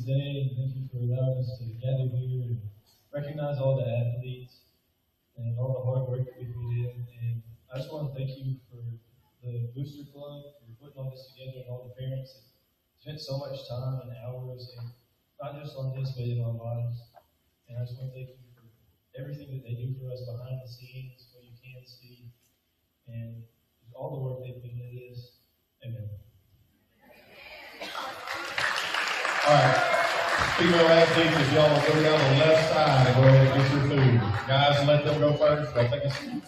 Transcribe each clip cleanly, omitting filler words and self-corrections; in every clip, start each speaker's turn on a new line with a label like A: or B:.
A: day, and thank you for allowing us to gather here and recognize all the athletes and all the hard work that we put in. And I just want to thank you for the Booster Club for putting all this together and all the parents that spent so much time and hours, and not just on this, but in our lives. And I just want to thank you for everything that they do for us behind the scenes, what you can see, and all the work they put into this. Amen.
B: All right. Female athletes, if y'all will go down the left side and go ahead and get your food. Guys, let them go first. They'll take a seat.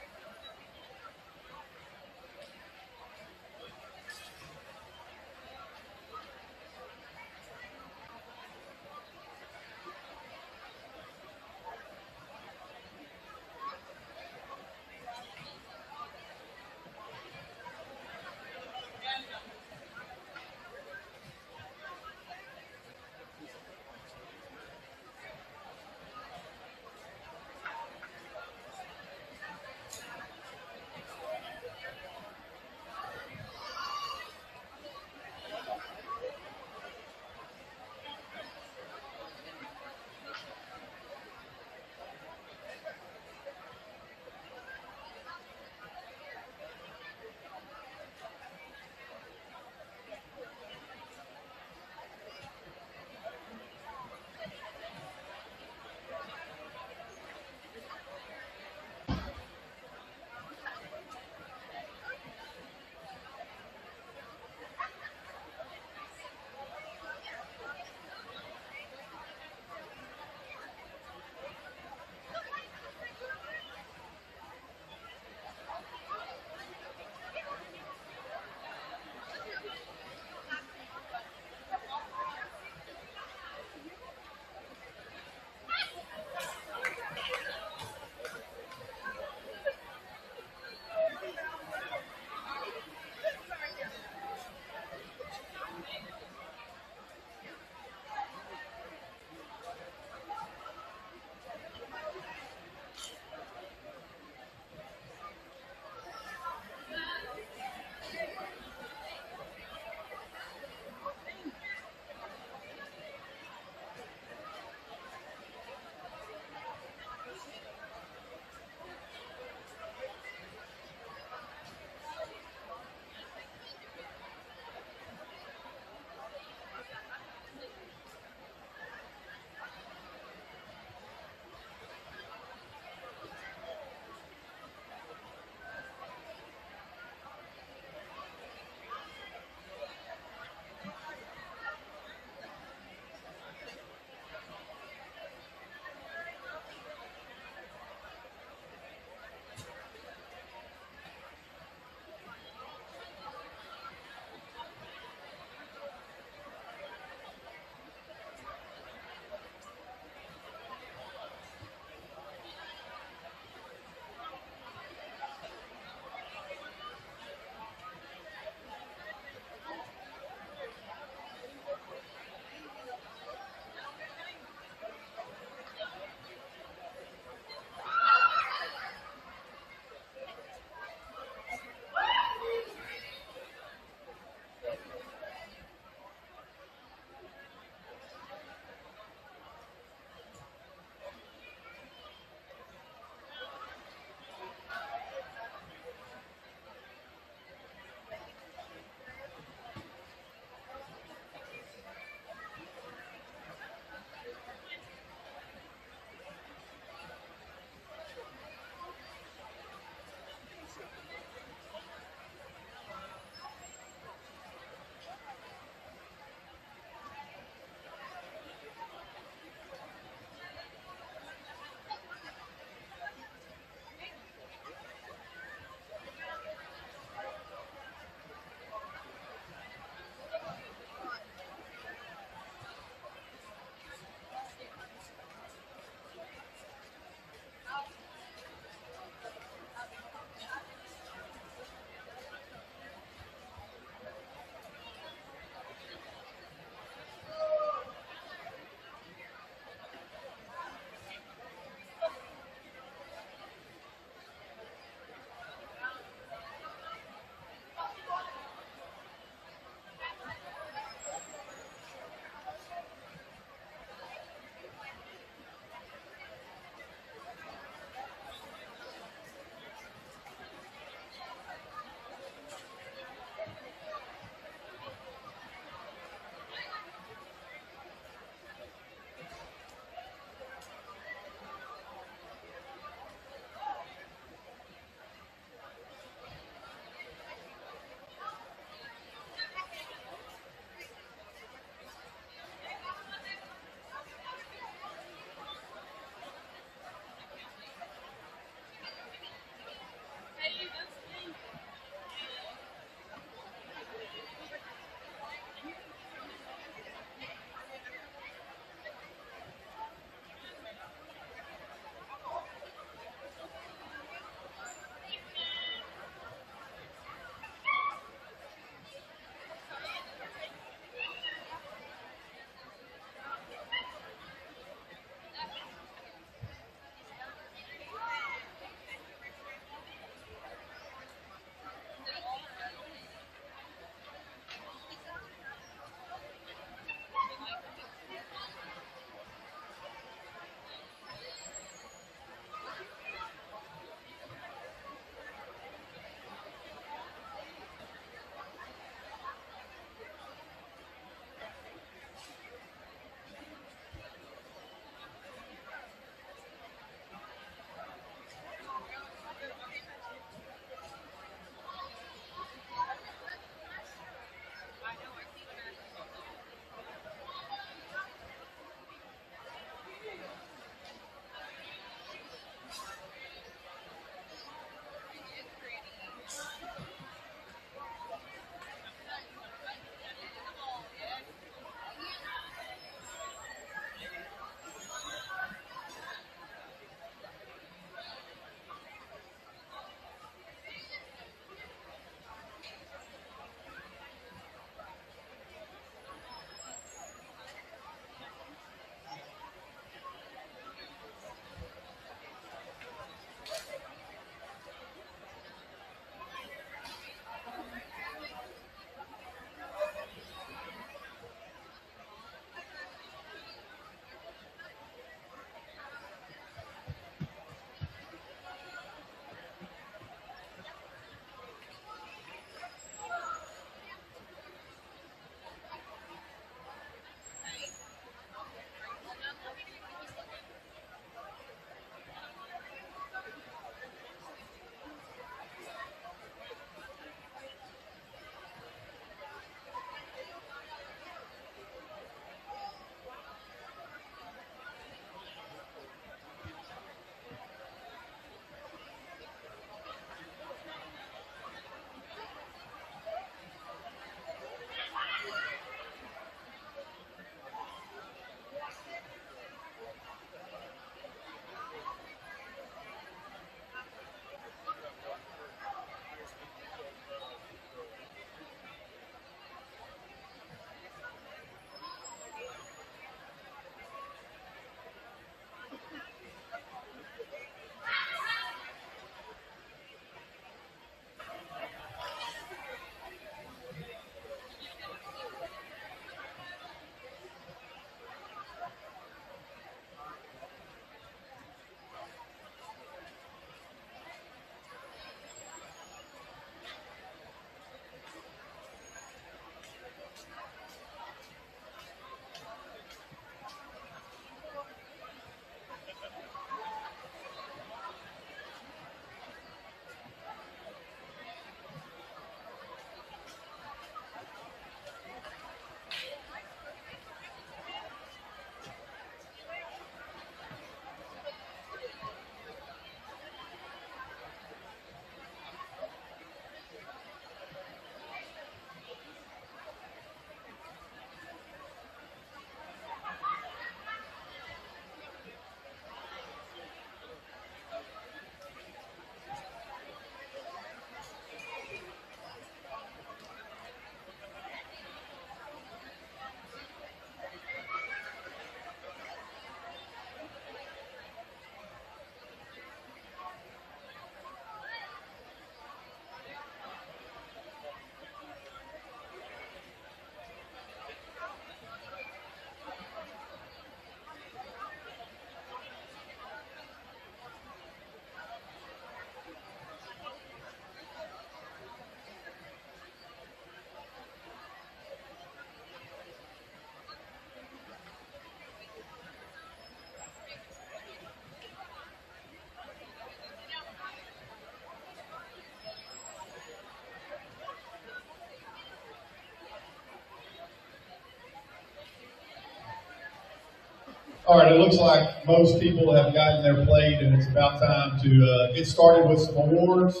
B: All right, it looks like most people have gotten their plate, and it's about time to get started with some awards.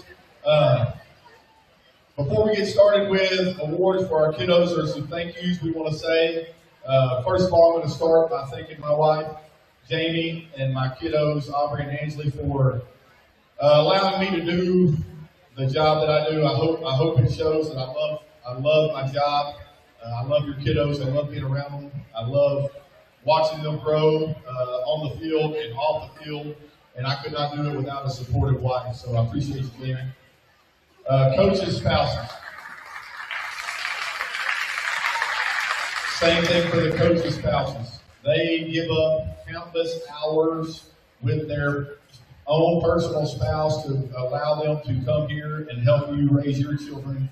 B: Before we get started with awards for our kiddos, there's some thank yous we want to say. First of all, I'm going to start by thanking my wife, Jamie, and my kiddos, Aubrey and Ansley, for allowing me to do the job that I do. I hope it shows that I love my job. I love your kiddos. I love being around them. I love watching them grow on the field and off the field, and I could not do it without a supportive wife, so I appreciate you, Jamie. Coaches' spouses. Same thing for the coaches' spouses. They give up countless hours with their own personal spouse to allow them to come here and help you raise your children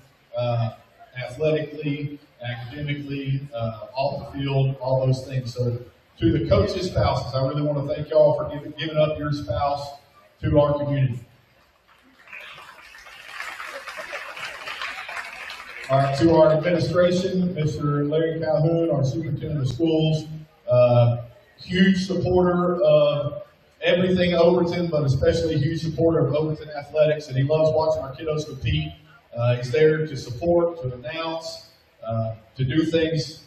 B: athletically, academically, off the field, all those things. So to the coaches' spouses, I really want to thank y'all for giving up your spouse to our community. All right, to our administration, Mr. Larry Calhoun, our superintendent of schools, huge supporter of everything Overton, but especially a huge supporter of Overton athletics, and he loves watching our kiddos compete. He's there to support, to announce, to do things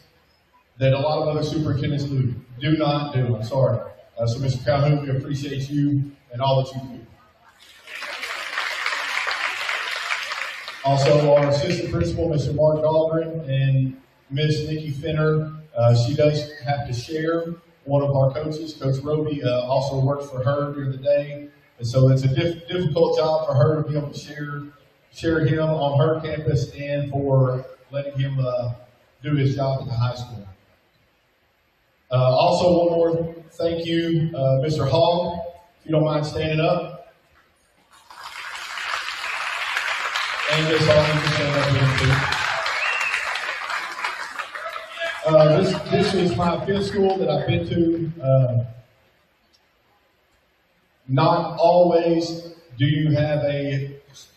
B: that a lot of other superintendents do not do. I'm sorry. So Mr. Calhoun, we appreciate you and all that you do. Also, our assistant principal, Mr. Mark Dahlgren, and Miss Nikki Finner. She does have to share one of our coaches. Coach Roby also works for her during the day. And so it's a difficult job for her to be able to share him on her campus and for letting him do his job at the high school. Also, one more thank you, Mr. Hall, if you don't mind standing up. And Ms. Hall, you can stand up here too. This is my fifth school that I've been to. Not always do you have a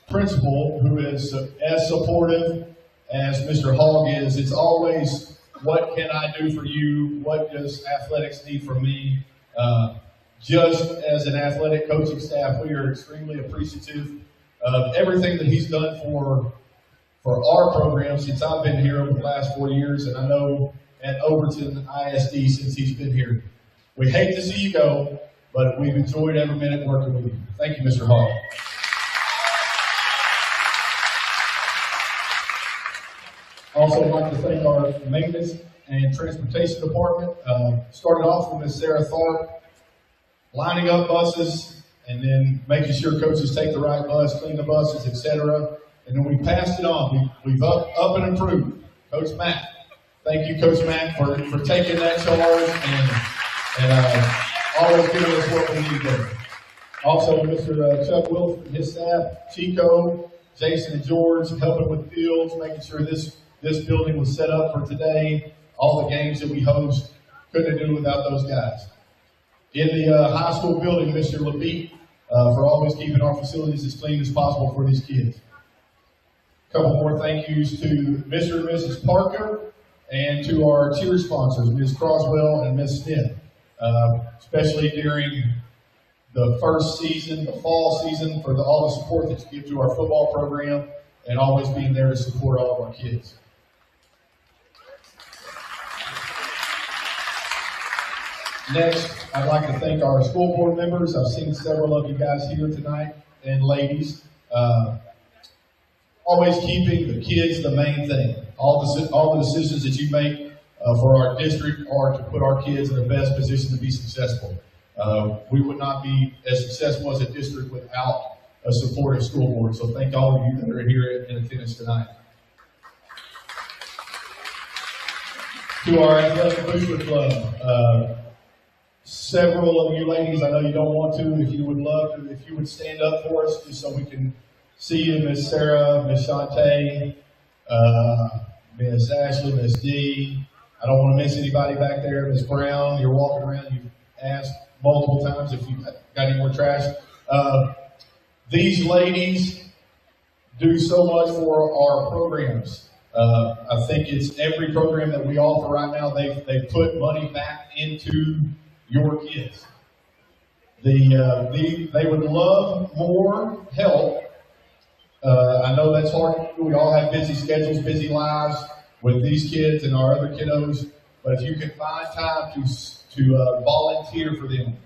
B: principal who is as supportive as Mr. Hogg is. It's always, what can I do for you? What does athletics need from me? Just as an athletic coaching staff, we are extremely appreciative of everything that he's done for our program since I've been here over the last 4 years, and I know at Overton ISD since he's been here. We hate to see you go, but we've enjoyed every minute working with you. Thank you, Mr. Hall. Also, I'd like to thank our maintenance and transportation department. Started off with Ms. Sarah Tharp, lining up buses, and then making sure coaches take the right bus, clean the buses, etc. And then we passed it on. We've up and improved. Coach Matt, thank you, Coach Matt, for taking that charge and always giving us what we need there. Also, Mr. Chuck Wilson and his staff, Chico, Jason, and George, helping with fields, making sure this building was set up for today. All the games that we host, couldn't do without those guys. In the high school building, Mr. LeBeat, for always keeping our facilities as clean as possible for these kids. A couple more thank yous to Mr. and Mrs. Parker and to our cheer sponsors, Ms. Croswell and Ms. Smith, especially during the first season, the fall season, for all the support that you give to our football program and always being there to support all of our kids. Next, I'd like to thank our school board members. I've seen several of you guys here tonight, and ladies. Always keeping the kids the main thing. All the decisions that you make for our district are to put our kids in the best position to be successful. We would not be as successful as a district without a supportive school board. So thank all of you that are here in attendance tonight. To our athletic booster club, several of you ladies, I know you don't want to, if you would love to, if you would stand up for us just so we can see you, Miss Sarah, Miss Shantae, Miss Ashley, Miss D. I don't want to miss anybody back there. Miss Brown, you're walking around, you've asked multiple times if you've got any more trash. These ladies do so much for our programs. I think it's every program that we offer right now, they've put money back into your kids. They would love more help. I know that's hard. We all have busy schedules, busy lives with these kids and our other kiddos. But if you can find time to volunteer for them,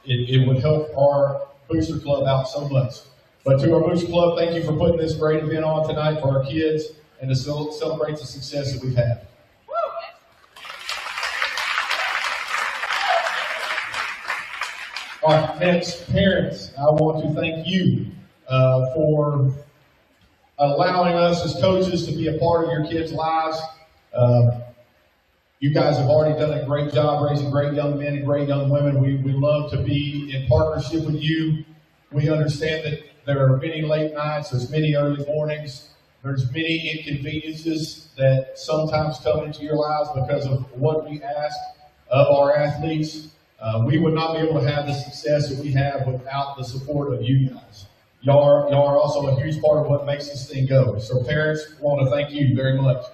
B: it would help our Booster Club out so much. But to our Booster Club, thank you for putting this great event on tonight for our kids and to celebrate the success that we've had. All right, next, parents, I want to thank you for allowing us as coaches to be a part of your kids' lives. You guys have already done a great job raising great young men and great young women. We love to be in partnership with you. We understand that there are many late nights, there's many early mornings, there's many inconveniences that sometimes come into your lives because of what we ask of our athletes. We would not be able to have the success that we have without the support of you guys. Y'all are also a huge part of what makes this thing go. So parents, I want to thank you very much.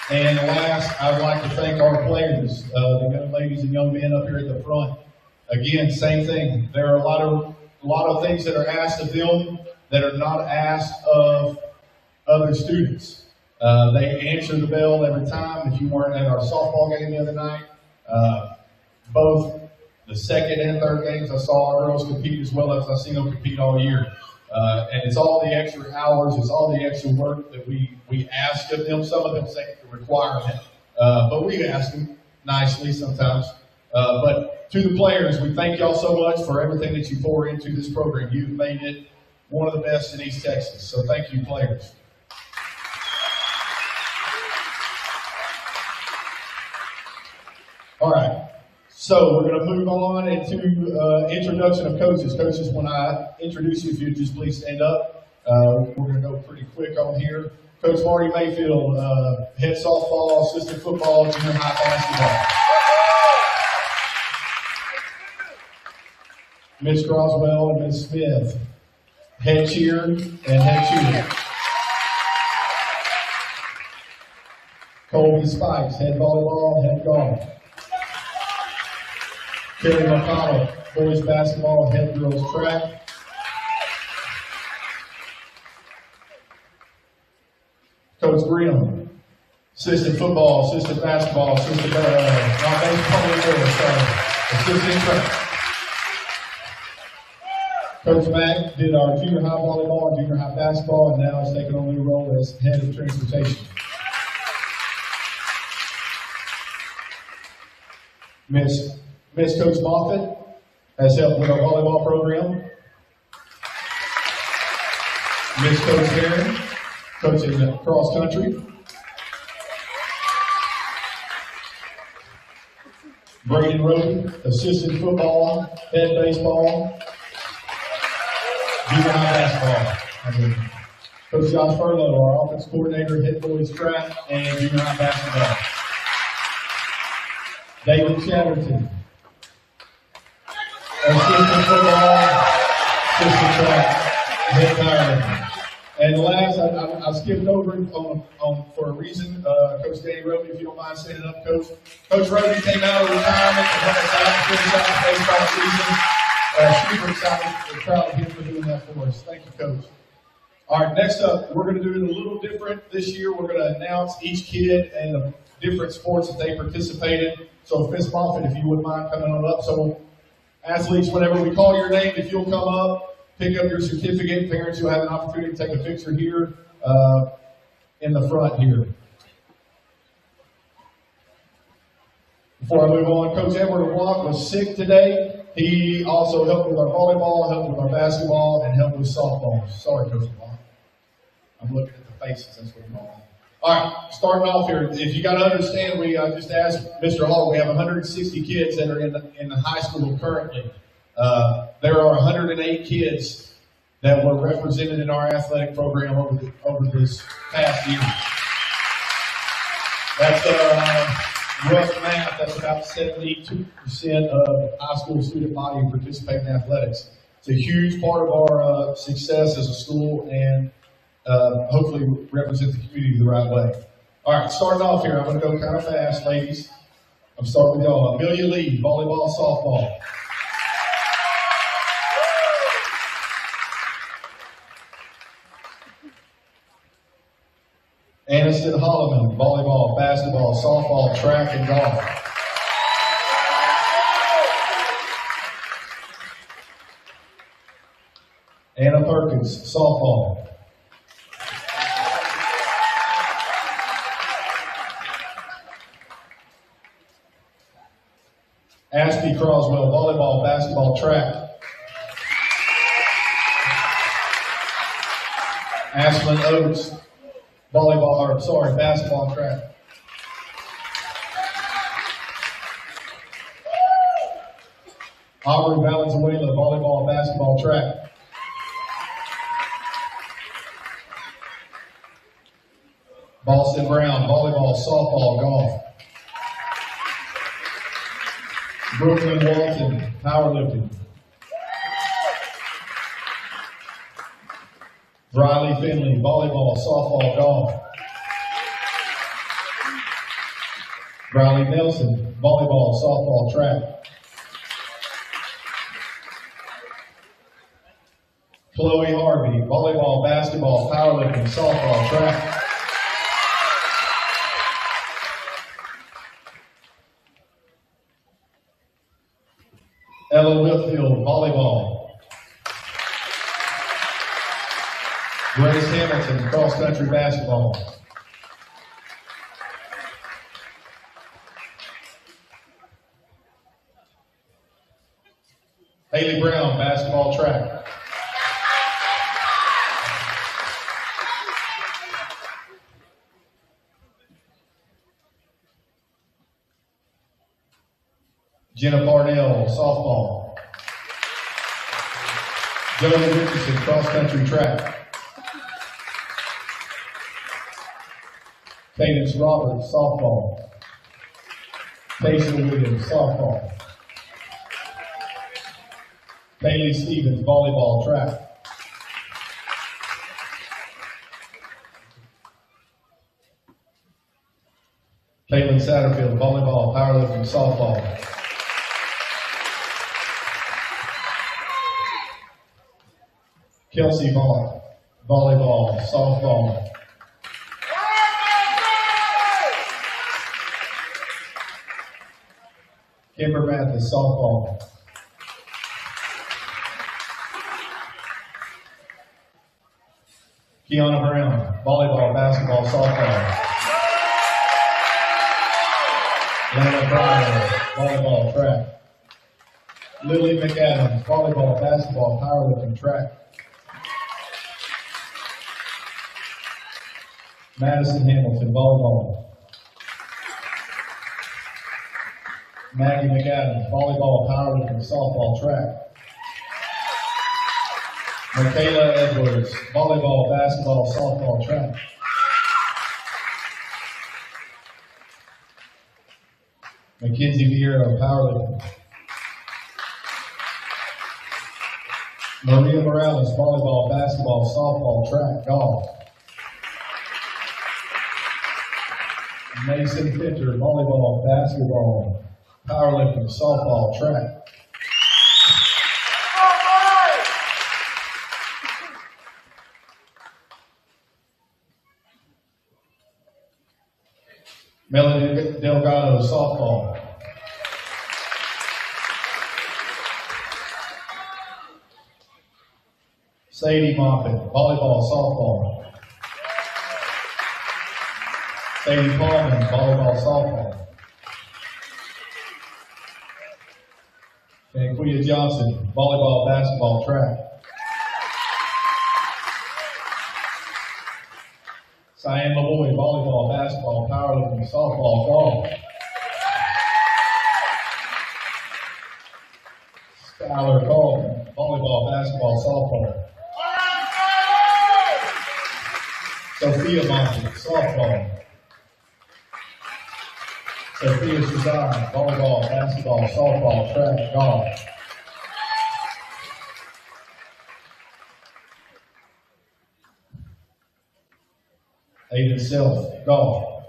B: And last, I would like to thank our players, the young ladies and young men up here at the front. Again, same thing. There are a lot of things that are asked of them that are not asked of other students. They answer the bell every time. If you weren't at our softball game the other night, both the second and third games, I saw our girls compete as well as I've seen them compete all year. And it's all the extra hours, it's all the extra work that we ask of them. Some of them say it's a requirement, but we ask them nicely sometimes. But to the players, we thank y'all so much for everything that you pour into this program. You've made it one of the best in East Texas. So thank you, players. All right. So we're going to move on into introduction of coaches. Coaches, when I introduce you, if you just please stand up. We're going to go pretty quick on here. Coach Marty Mayfield, head softball, assistant football, junior high basketball. Ms. Croswell and Ms. Smith, head cheer and head cheer. Colby Spikes, head volleyball, head golf. Kerry McConnell, boys basketball, head girls track. Coach Greenham, assistant football, assistant basketball, assistant track. Coach Mack did our junior high volleyball and junior high basketball, and now is taking on a new role as head of transportation. Miss Coach Moffitt has helped with our volleyball program. Miss Coach Heron, coaching cross country. Braden Roden, assistant football, head baseball, junior high basketball. Coach Josh Furlow, our offense coordinator, head boys track, and junior high basketball. David Chatterton, assistant football, assistant track, head powerlifting. And last, I skipped over for a reason. Coach Danny Roby, if you don't mind standing up, Coach. Coach Roby came out of retirement and went out to finish out the baseball season. Super excited and proud of him for doing that for us. Thank you, Coach. All right, next up, we're going to do it a little different this year. We're going to announce each kid and the different sports that they participated. So, Miss Moffitt, if you wouldn't mind coming on up. So, athletes, whenever we call your name, if you'll come up, pick up your certificate. Parents, you'll have an opportunity to take a picture here in the front here. Before I move on, Coach Edward LeBlanc was sick today. He also helped with our volleyball, helped with our basketball, and helped with softball. Sorry, Coach LeBlanc. I'm looking at the faces. That's what I'm doing. All right, starting off here. If you got to understand, we just asked Mr. Hall. We have 160 kids that are in the high school currently. There are 108 kids that were represented in our athletic program over this past year. That's rough math. That's about 72% of high school student body who participate in athletics. It's a huge part of our success as a school and hopefully represent the community the right way. All right, starting off here, I'm going to go kind of fast, ladies. I'm starting with y'all. Amelia Lee, volleyball, softball. Aniston Holloman, volleyball, basketball, softball, track, and golf. Anna Perkins, softball. Aspie Croswell, volleyball, basketball, track. Ashlyn Oates, basketball, track. Aubrey Valenzuela, volleyball, basketball, track. Boston Brown, volleyball, softball, golf. Brooklyn Walton, powerlifting. Riley Finley, volleyball, softball, golf. Riley Nelson, volleyball, softball, track. Chloe Harvey, volleyball, basketball, powerlifting, softball, track. Ella Whitfield, volleyball. Grace Hamilton, cross-country basketball. Haley Brown, basketball, track. Jenna Parnell, softball. Jody Richardson, cross-country track. Cadence Roberts, softball. Tayshia Williams, softball. Bailey Stevens, volleyball, track. Caitlin Satterfield, volleyball, powerlifting, softball. Kelsey Vaughn, volleyball, softball. Kimber Mathis, softball. Kiana Brown, volleyball, basketball, softball. Lana Pryor, volleyball, track. Lily McAdams, volleyball, basketball, powerlifting, track. Madison Hamilton, volleyball. Maggie McAdams, volleyball, powerlifting, softball, track. Michaela Edwards, volleyball, basketball, softball, track. Mackenzie Vieira, powerlifting. Maria Morales, volleyball, basketball, softball, track, golf. Mason Fincher, volleyball, basketball, powerlifting, softball, track. Melanie Delgado, softball. Sadie Moffitt, volleyball, softball. Sadie Paulman, volleyball, softball. Quia Johnson, volleyball, basketball, track. Cyan Lavoie, volleyball, basketball, powerlifting, softball, golf. Skylar Coleman, volleyball, basketball, softball. Sophia Monty, softball. Sophia Suzanne, volleyball, basketball, softball, track, golf. Aiden Self, golf.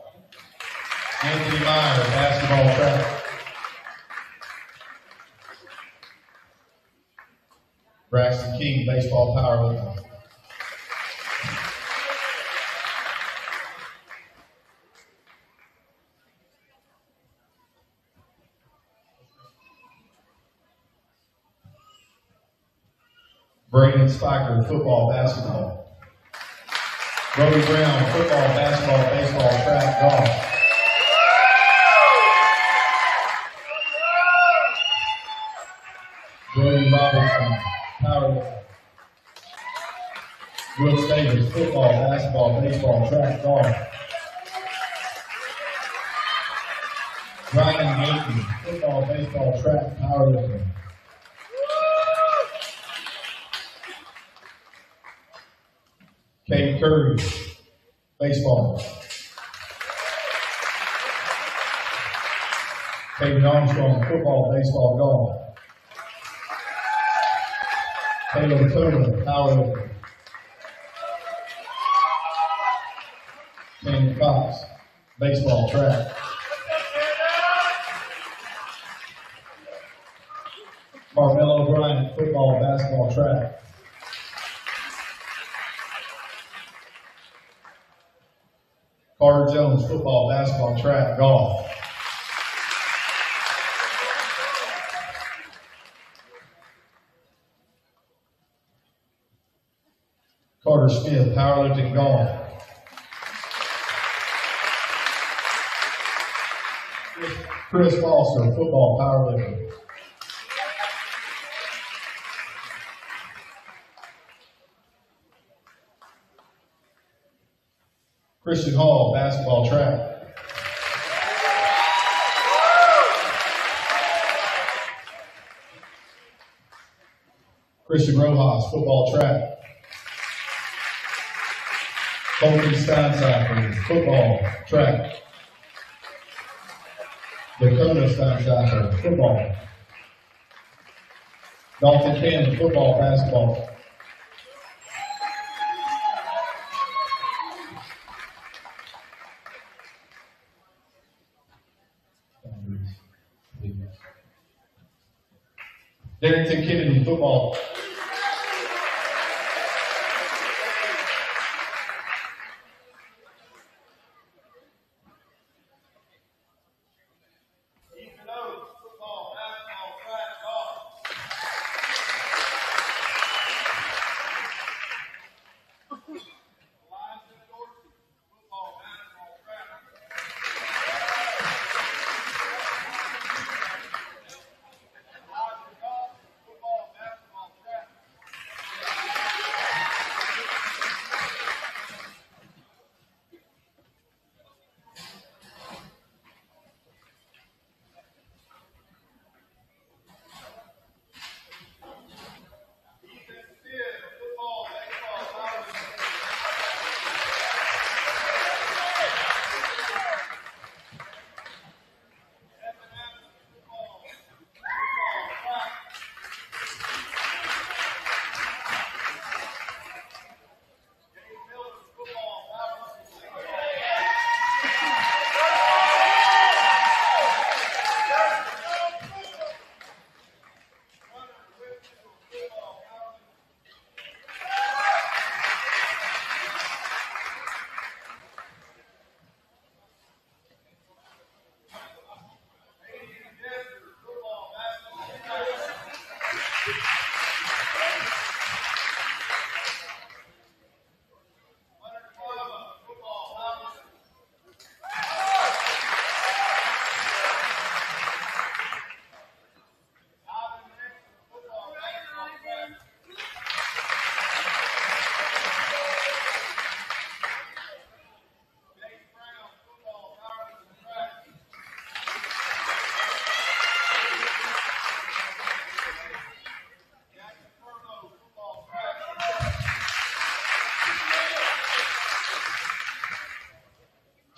B: Anthony Meyer, basketball track. Braxton King, baseball powerlifting. Brandon Spiker, football, basketball. Brody Brown, football, basketball, baseball, track, golf. Brody Robertson, powerlifting. Brooks Davis, football, basketball, baseball, track, golf. Ryan Yankee, football, baseball, track, powerlifting. Kate Curry, baseball. Kate Armstrong, football, baseball, golf. Taylor Turner, powerlifting. Candy Fox, baseball, track. Carmelo Bryant, football, basketball, track. Carter Jones, football, basketball, track, golf. Carter Smith, powerlifting, golf. Chris Foster, football, powerlifting. Christian Hall, basketball, track. Christian Rojas, football, track. Colton Steinsacker, football, track. Dakota Steinsacker, football. Dalton Cannon, football, basketball. Darrington Kennedy, football.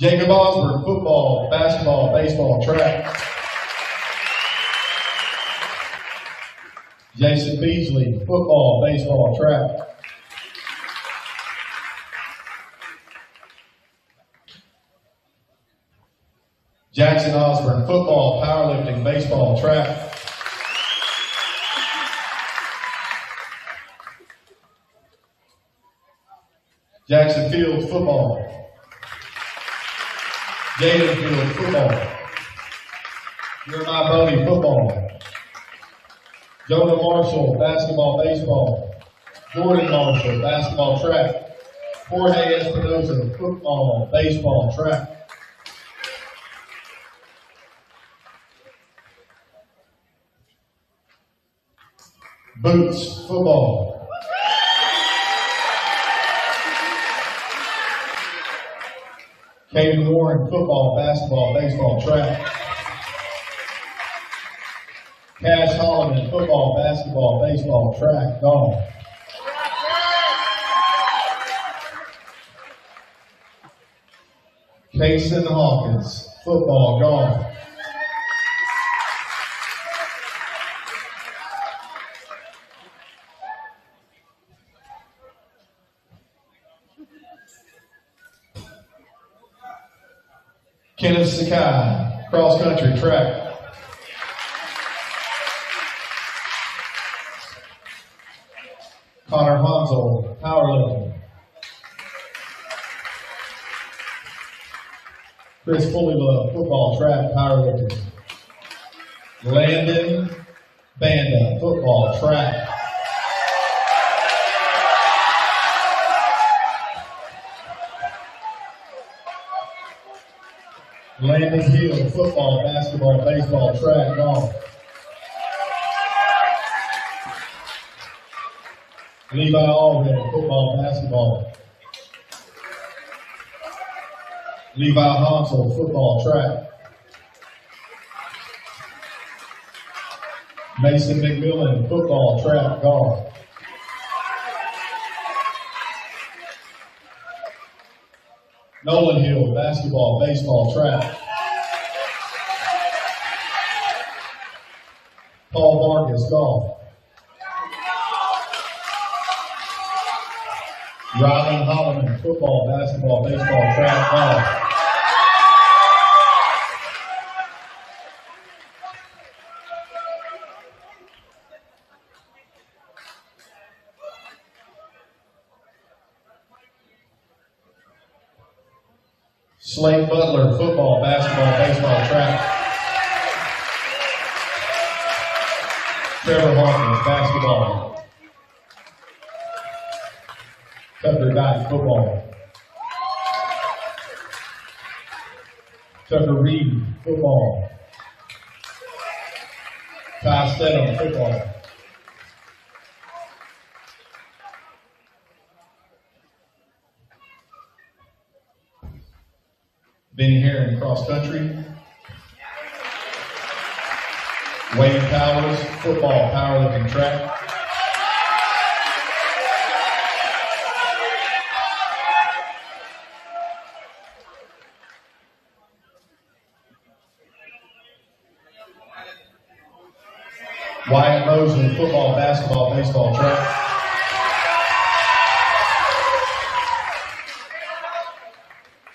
B: Jacob Osborne, football, basketball, baseball, track. Jason Beasley, football, baseball, track. Jackson Osborne, football, powerlifting, baseball, track. Jackson Fields, football. Jaden Fields, football. Jeremiah Bodie, football. Jonah Marshall, basketball, baseball. Jordan Marshall, basketball, track. Jorge Espinosa, football, baseball, track. Boots, football. Caden Warren, football, basketball, baseball, track. Cash Holloman, football, basketball, baseball, track, golf. Kason Hawkins, football, golf. Kenneth Sakai, cross country, track. Connor Hansel, powerlifting. Chris Fullylove, football, track, powerlifting. Landon Banda, football, track. Landon Hill, football, basketball, baseball, track, golf. Levi Allred, football, basketball. Levi Hansel, football, track. Mason McMillan, football, track, golf. Nolan Hill, basketball, baseball, track. Paul Vargas, golf. Rylan Holloman, football, basketball, baseball, track, golf. Slade Butler, football, basketball, baseball, track. Trevor Hawkins, basketball. Tucker Dyke, football. Tucker Reed, football. Ty Stedham, football. Benny Herron, cross country. Wayne Powers, football, powerlifting, track. Wyatt Mosley, football, basketball, baseball, track.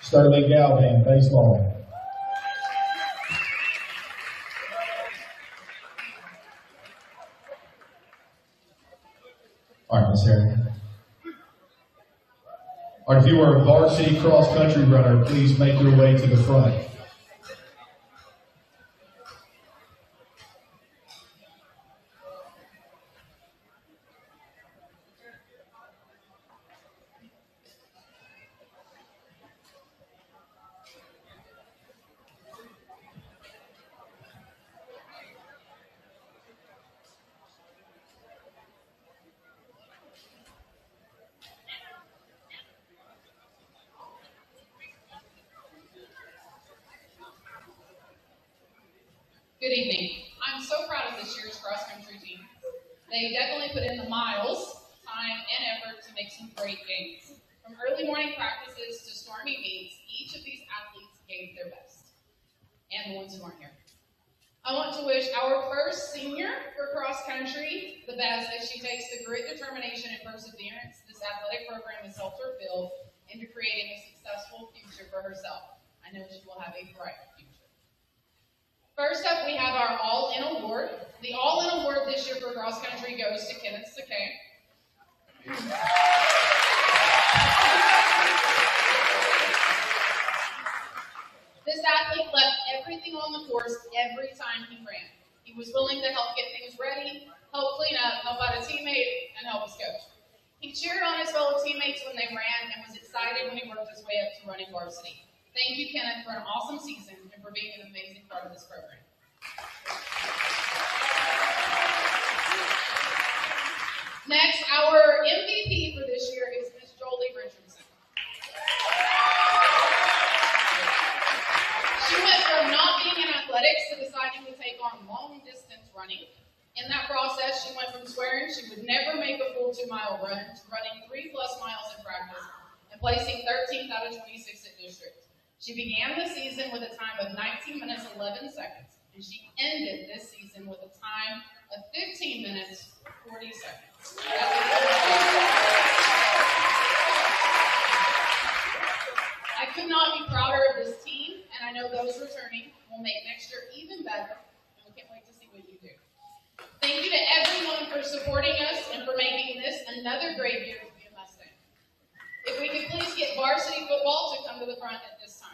B: Sterling Galvan, baseball. All right, Miss Harry. All right, if you are a varsity cross-country runner, please make your way to the front.
C: Good evening. I'm so proud of this year's cross-country team. They definitely put in the miles, time, and effort to make some great gains. From early morning practices to stormy meets, each of these athletes gave their best. And the ones who aren't here. I want to wish our first senior for cross-country the best as she takes the grit, determination, and perseverance this athletic program has helped her build into creating a successful future for herself. I know she will have a bright future. First up, we have our All-In Award. The All-In Award this year for cross country goes to Kenneth Sakay. This athlete left everything on the course every time he ran. He was willing to help get things ready, help clean up, help out a teammate, and help his coach. He cheered on his fellow teammates when they ran and was excited when he worked his way up to running varsity. Thank you, Kenneth, for an awesome season and for being an amazing part of this program. Next, our MVP for this year is Miss Jolie Richardson. She went from not being in athletics to deciding to take on long-distance running. In that process, she went from swearing she would never make a full 2-mile run to running 3+ miles in practice and placing 13th out of 26 at district. She began the season with a time of 19 minutes 11 seconds, and she ended this season with a time of 15 minutes 40 seconds. I could not be prouder of this team, and I know those returning will make next year even better, and we can't wait to see what you do. Thank you to everyone for supporting us and for making this another great year to be a Mustang. If we could please get varsity football to come to the front at this time.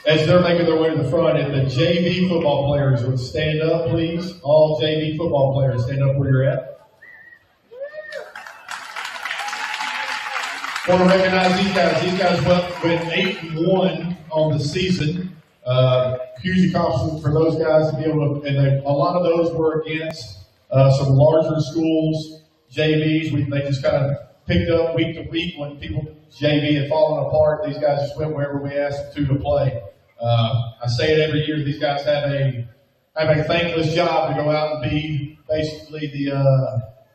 B: As they're making their way to the front, if the JV football players would stand up, please. All JV football players, stand up where you're at. I want to recognize these guys. These guys went 8-1 on the season. Huge accomplishment for those guys to be able to, and a lot of those were against some larger schools, JVs. They just kind of picked up week to week when JV had fallen apart. These guys just went wherever we asked them to play. I say it every year. These guys have a thankless job to go out and be basically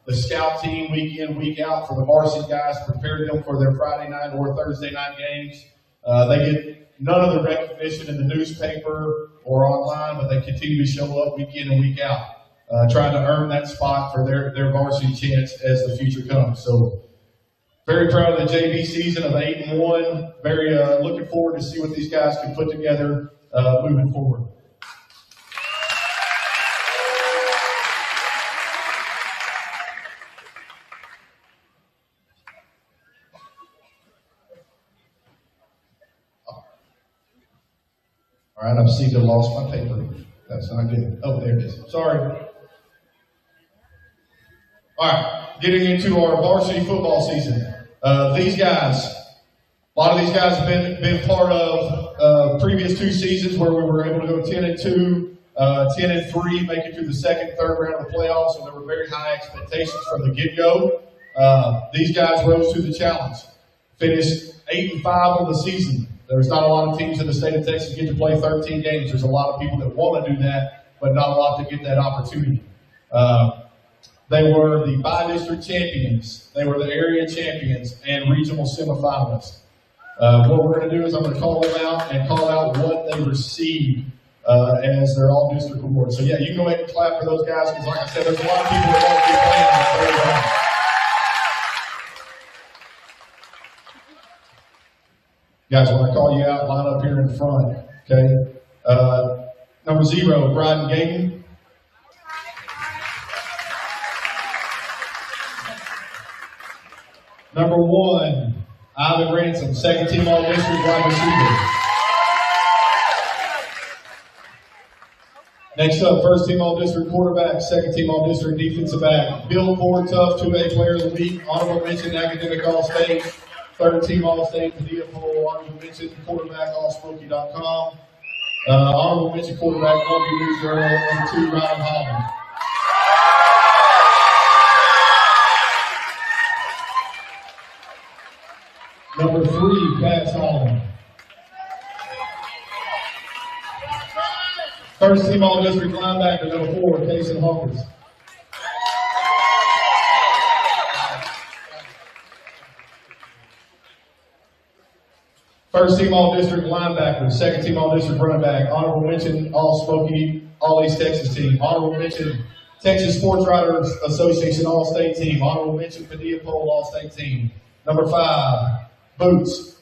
B: the scout team week in, week out for the varsity guys, prepare them for their Friday night or Thursday night games. They get none of the recognition in the newspaper or online, but they continue to show up week in and week out, trying to earn that spot for their varsity chance as the future comes. So, very proud of the JV season of 8-1. Very looking forward to see what these guys can put together moving forward. All right, I seem to have lost my paper. That's not good. Oh, there it is. Sorry. All right, getting into our varsity football season. These guys, a lot of these guys have been part of previous 2 seasons where we were able to go 10-2, 10-3, make it through the second, third round of the playoffs, and there were very high expectations from the get-go. These guys rose to the challenge, finished 8-5 on the season. There's not a lot of teams in the state of Texas get to play 13 games. There's a lot of people that want to do that, but not a lot to get that opportunity. They were the by-district champions. They were the area champions and regional semifinalists. What we're going to do is I'm going to call them out and call out what they received as their all-district award. So, yeah, you can go ahead and clap for those guys because, like I said, there's a lot of people that want to be playing that very Guys, when I call you out, line up here in front, okay? Number 0, Bryden Gayton. Number 1, Ivan Ransom, second team all-district wide receiver. Next up, first team all-district quarterback, second team all-district defensive back. Bill Ford, tough 2A player of the week, honorable mention academic all-state, third team all-state, Padilla Poll, honorable mention quarterback, allsmoky.com. Honorable mention quarterback, Monkey News Journal, number 2, Ryan Holland. Number 3, Pat Holland. First team all-district linebacker, number 4, Kason Hawkins. First team all-district linebacker, second team all-district running back, honorable mention All-Smoky, All-East Texas team, honorable mention Texas Sports Writers Association All-State team, honorable mention Padilla Pole All-State team. Number 5, Boots.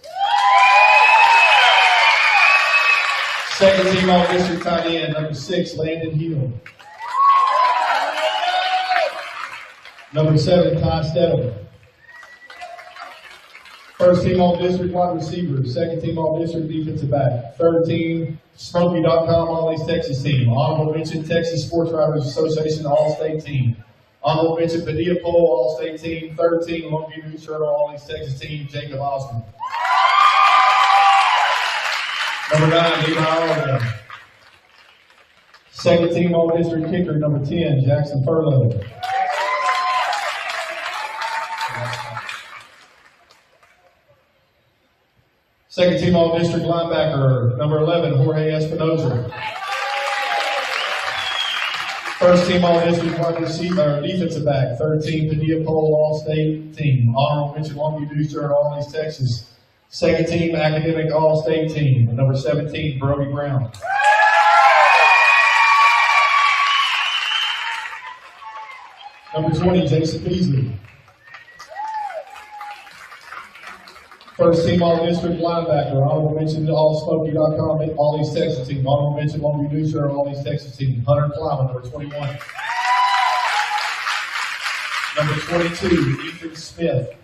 B: Second team all-district tight end, number 6, Landon Hill. Number 7, Ty Stedham. First team all-district wide receiver, second team all-district defensive back, third team Smoky.com All-East Texas team, honorable mention Texas Sports Writers Association All-State team, honorable mention Padilla Pole All-State team, third team Longview News Journal All-East Texas team, Jacob Osmond. Number 9, Levi Arlen. Second team all-district kicker, number 10, Jackson Furlow. Second team all-district linebacker, number 11, Jorge Espinoza. First team all-district wide receiver, defensive back, third team Padilla Pole All-State team, honorable mention Longview News Journal All-East Texas. Second team academic All-State team, number 17, Brody Brown. Number 20, Jason Beasley. First team all-district linebacker, honorable mention All-Smoky.com All-East Texas team, honorable mention Longview News Journal All-East Texas team, Hunter Plowman, number 21. Number 22, Ethan Smith.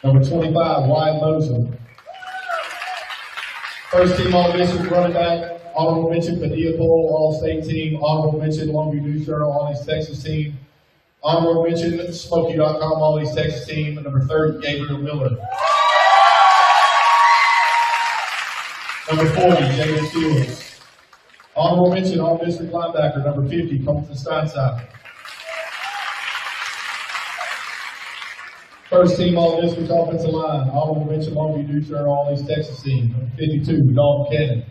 B: Number 25, Wyatt Mosley. First team all-district running back, honorable mention Padilla Pole All-State team, honorable mention Longview News Journal All-East Texas team, honorable mention Smoky.com All-East Texas team, number 30, Gabriel Miller. Number 40, Jaden Fields. Honorable mention all-district linebacker, number 50, Colton Steinsack. First team all-district offensive line, honorable mention Longview News Journal All-East Texas team, number 52, Dalton Cannon.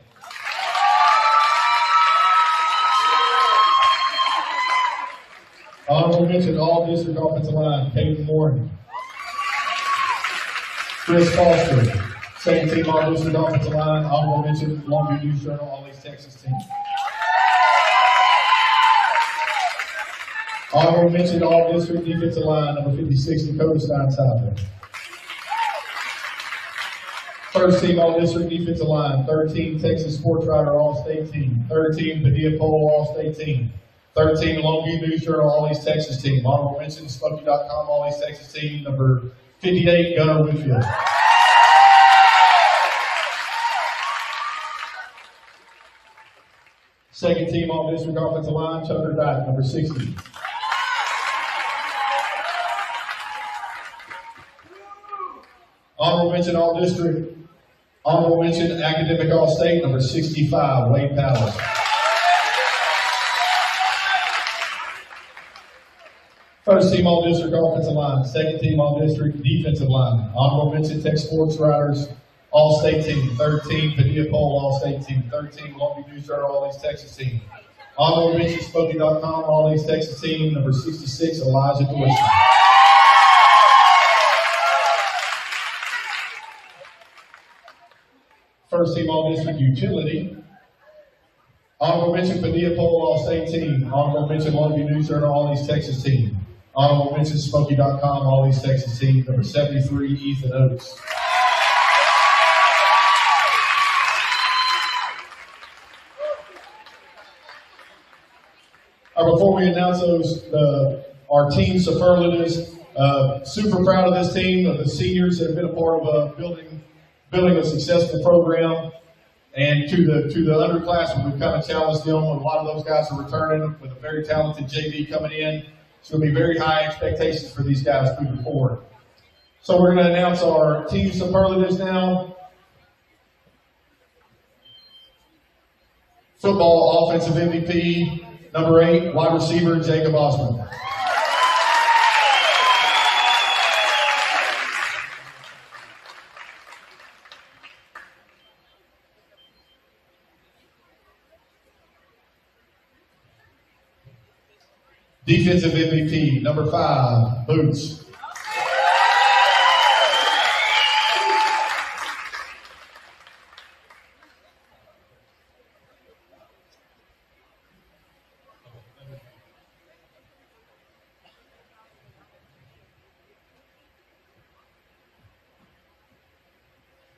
B: Honorable mention all-district offensive line, Peyton Morton. Chris Foster, second team all-district offensive line, honorable mention Longview News Journal All-East Texas team. Honorable mention all-district defensive line, number 56, Dakota Steinsacker. First team all-district defensive line, third team Texas Sports Writer All-State team, third team Padilla Pole All-State team, third team Longview News Journal All-East Texas team, honorable mention Smoky.com All-East Texas team, number 58, Gunnar Winfield. Second team all-district offensive line, Tucker Dyke, number 60. Honorable mention all-district, honorable mention academic all-state, number 65, Wade Powell. First team all-district offensive line, second team all-district defensive line, honorable mention Tech Sports Writers All-State team, third team Padilla Pole All-State team, third team Longview News Journal All-East Texas team, honorable mention Smoky.com All-East Texas team, number 66, Elijah Dorsey. First team all-district utility, honorable mention Padilla Pole All-State team, honorable mention Longview News Journal All-East Texas team, honorable mention Smoky.com All-East Texas team, number 73, Ethan Oates. Before we announce those, our team superlatives, super proud of this team, of the seniors that have been a part of building a successful program, and to the underclassmen, we've kind of challenged them. A lot of those guys are returning with a very talented JV coming in. It's going to be very high expectations for these guys moving forward. So we're going to announce our team superlatives now. Football offensive MVP, number 8, wide receiver, Jacob Osmond. Defensive MVP, number 5, Boots.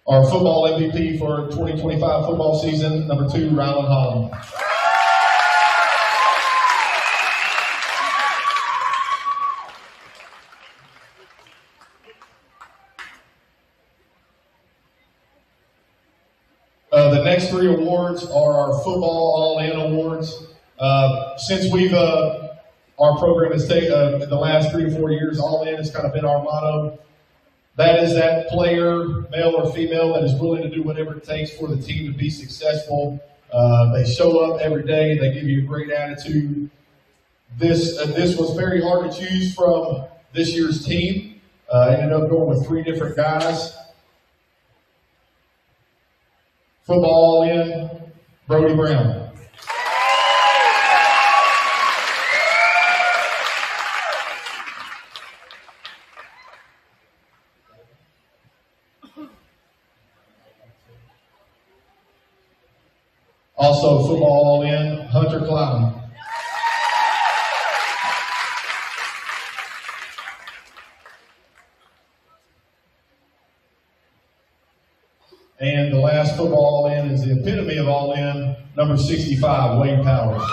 B: Our football MVP for 2025 football season, number 2, Rylan Holland. The next 3 awards are our football all-in awards. Since our program has taken the last 3 to 4 years, all-in has kind of been our motto. That is that player, male or female, that is willing to do whatever it takes for the team to be successful. They show up every day. They give you a great attitude. This was very hard to choose from this year's team. Ended up going with 3 different guys. Football in, Brody Brown. Also, football in, Hunter Clown. And the last football all-in is the epitome of all-in, number 65, Wade Powers.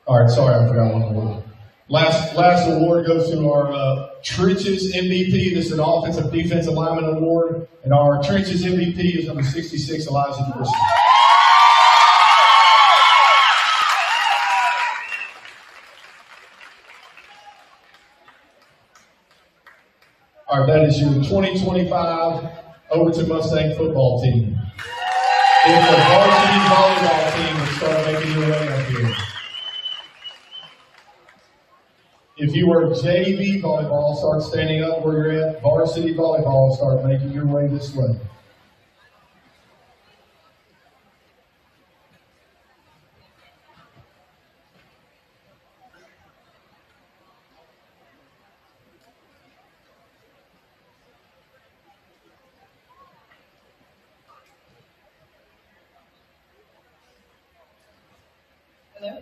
B: All right, sorry, I forgot one award. Last award goes to our Trenches MVP. This is an offensive defensive lineman award. And our Trenches MVP is number 66, Elijah Dorsey. All right, that is your 2025 Overton Mustang football team. If the varsity volleyball team would start making your way up here. If you were JV volleyball, start standing up where you're at. Varsity volleyball, start making your way this way.
C: Hello?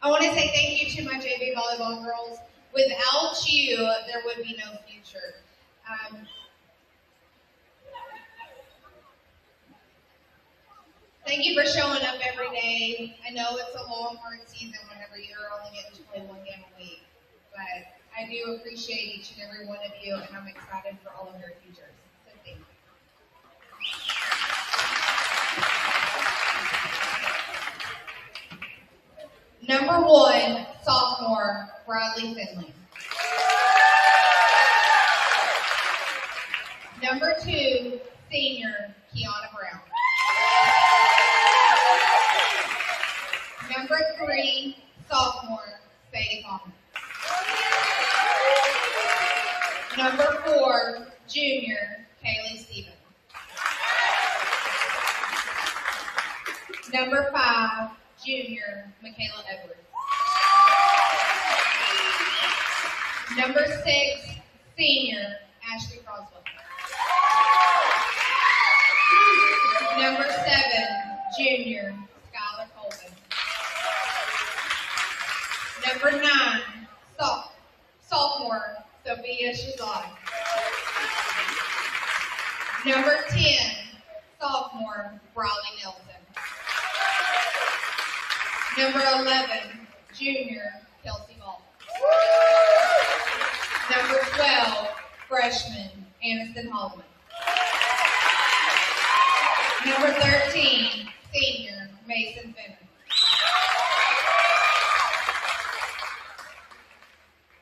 C: I want to say thank you to my JV volleyball girls. Without you, there would be no future. Thank you for showing up every day. I know it's a long, hard season whenever you're only getting to play 1 game a week, but I do appreciate each and every one of you, and I'm excited for all of your futures. So thank you. Number 1, sophomore, Bradley Finley. Number 2, senior, Kiana Brown. Number 3, sophomore, Sadie Palmer. Number 4, junior, Kaylee Stevens. Number 5, junior, Michaela Edwards. Number 6, senior, Ashley Croswell. Number 7, junior, Skylar Colvin. Number 9, sophomore, Sophia Shazad. Number 10, sophomore, Briley Nelson. Number 11, junior, Kelsey Ball. Number 12, freshman, Aniston Holloman. Number 13, senior, Mason Finner.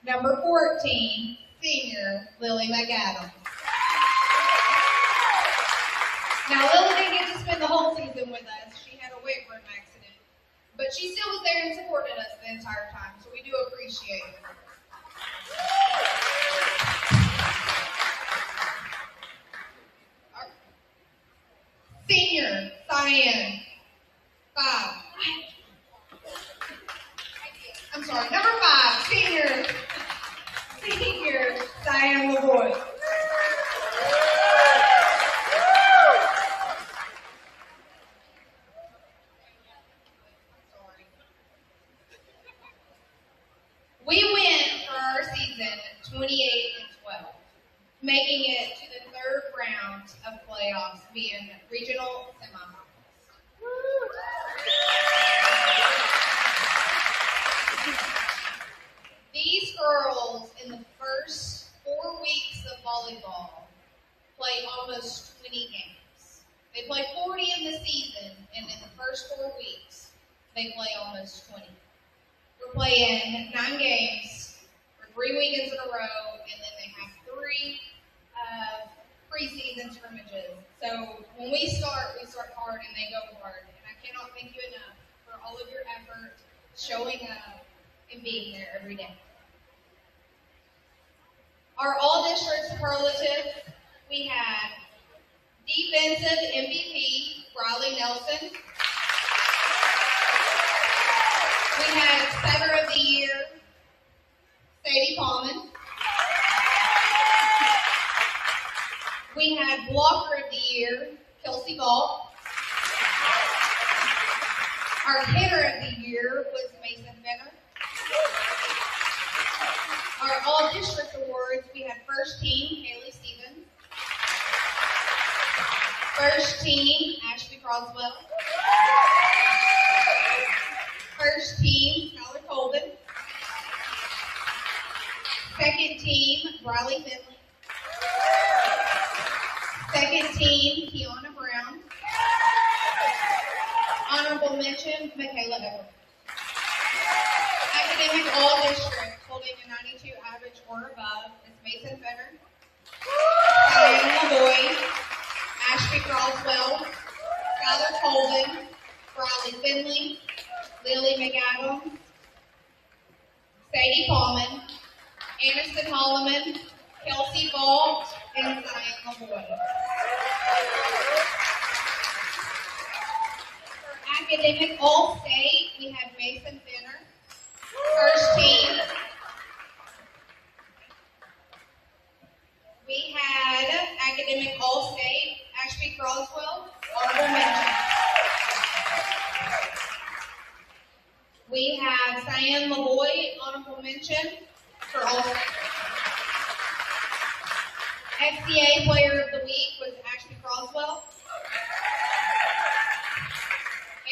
C: Number 14, senior, Lily McAdams. Now, Lily didn't get to spend the whole season with us. She had a weight room accident. But she still was there and supported us the entire time, so we do appreciate it. Senior, Cyan, 5. I'm sorry, number 5, senior, Cyan LaVoy.
D: 28-12, making it to the third round of playoffs, being regional semifinals. These girls, in the first 4 weeks of volleyball, play almost 20 games. They play 40 in the season, and in the first 4 weeks, they play almost 20. We're playing 9 games for 3 weekends in a row, and then they have 3 preseason scrimmages. So when we start hard, and they go hard. And I cannot thank you enough for all of your effort, showing up, and being there every day. Our all-district superlative, we had defensive MVP, Riley Nelson. We had Setter of the Year, Sadie Coleman. We had Blocker of the Year, Kelsey Ball. Our Hitter of the Year was Mason Benner. Our all-district awards, we had First Team, Haley Stevens. First Team, Ashby Croswell. First Team, Skylar Colvin. Second Team, Riley Finley. Second Team, Kiana Brown. Honorable mention, Michaela Everett. Academic All-District, holding a 92 average or above, is Mason Fenner, Diana Boyd, Ashby Croswell, Skylar Colvin, Riley Finley, Lily McAdams, Sadie Paulman, Aniston Holloman, Kelsey Ball, and Diane LaVoy. For Academic All-State, we had Mason Fenner. First Team, we had Academic All-State, Ashby Croswell, honorable mention. We have Cyan LaVoy, honorable mention for All-State. XCA Player of the Week was Ashby Croswell.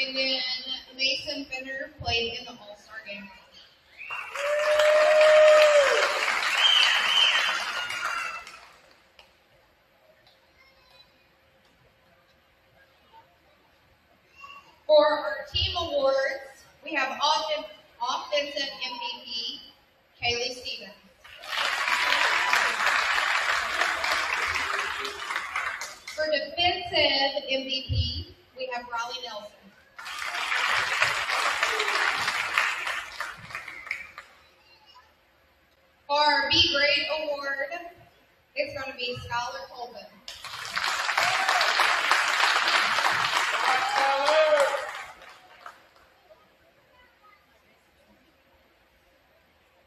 D: And then Mason Fenner played in the All-Star game. For our team awards, we have offensive MVP, Kaylee Stevens. For defensive MVP, we have Raleigh Nelson. For our B grade award, it's going to be Skylar Colvin.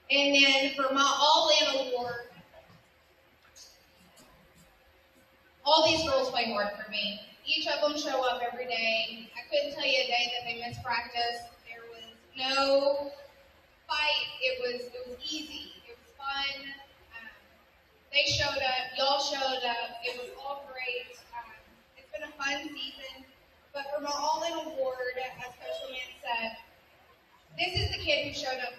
D: And then for my all-in award, all these girls play hard for me. Each of them show up every day. I couldn't tell you a day that they missed practice. There was no fight. It was easy. It was fun. They showed up. Y'all showed up. It was all great. It's been a fun season. But for my all-in award, as Coach Leanne said, this is the kid who showed up.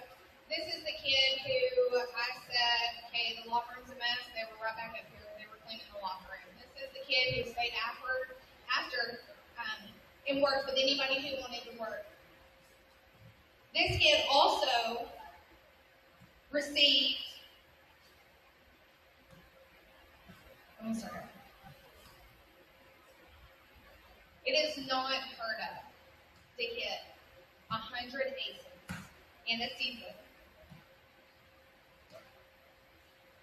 D: This is the kid who I said, hey, the locker room's a mess. They were right back up here. They were cleaning the locker room. This is the kid who stayed after and worked with anybody who wanted to work. This kid also received, I'm sorry. It is not heard of to hit 100 aces in a season,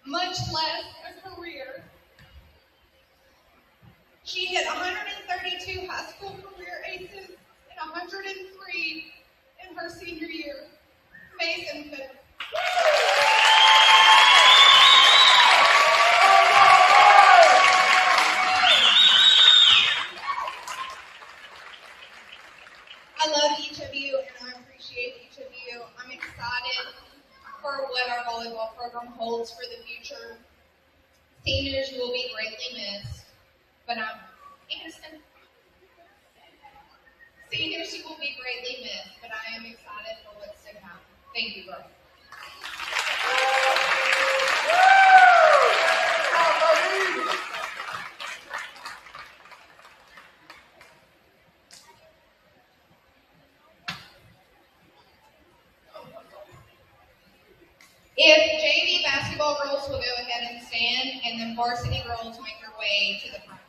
D: much less a career. She hit 132 high school career aces and 103 in her senior year. Mason Fenner. I love each of you and I appreciate each of you. I'm excited for what our our volleyball program holds for the future. Seniors, you will be greatly missed, but I'm innocent. Seniors, you will be greatly missed, but I am excited for what's to come. Thank you, girls. If JV basketball girls will go ahead and stand, and then varsity girls make their way to the front.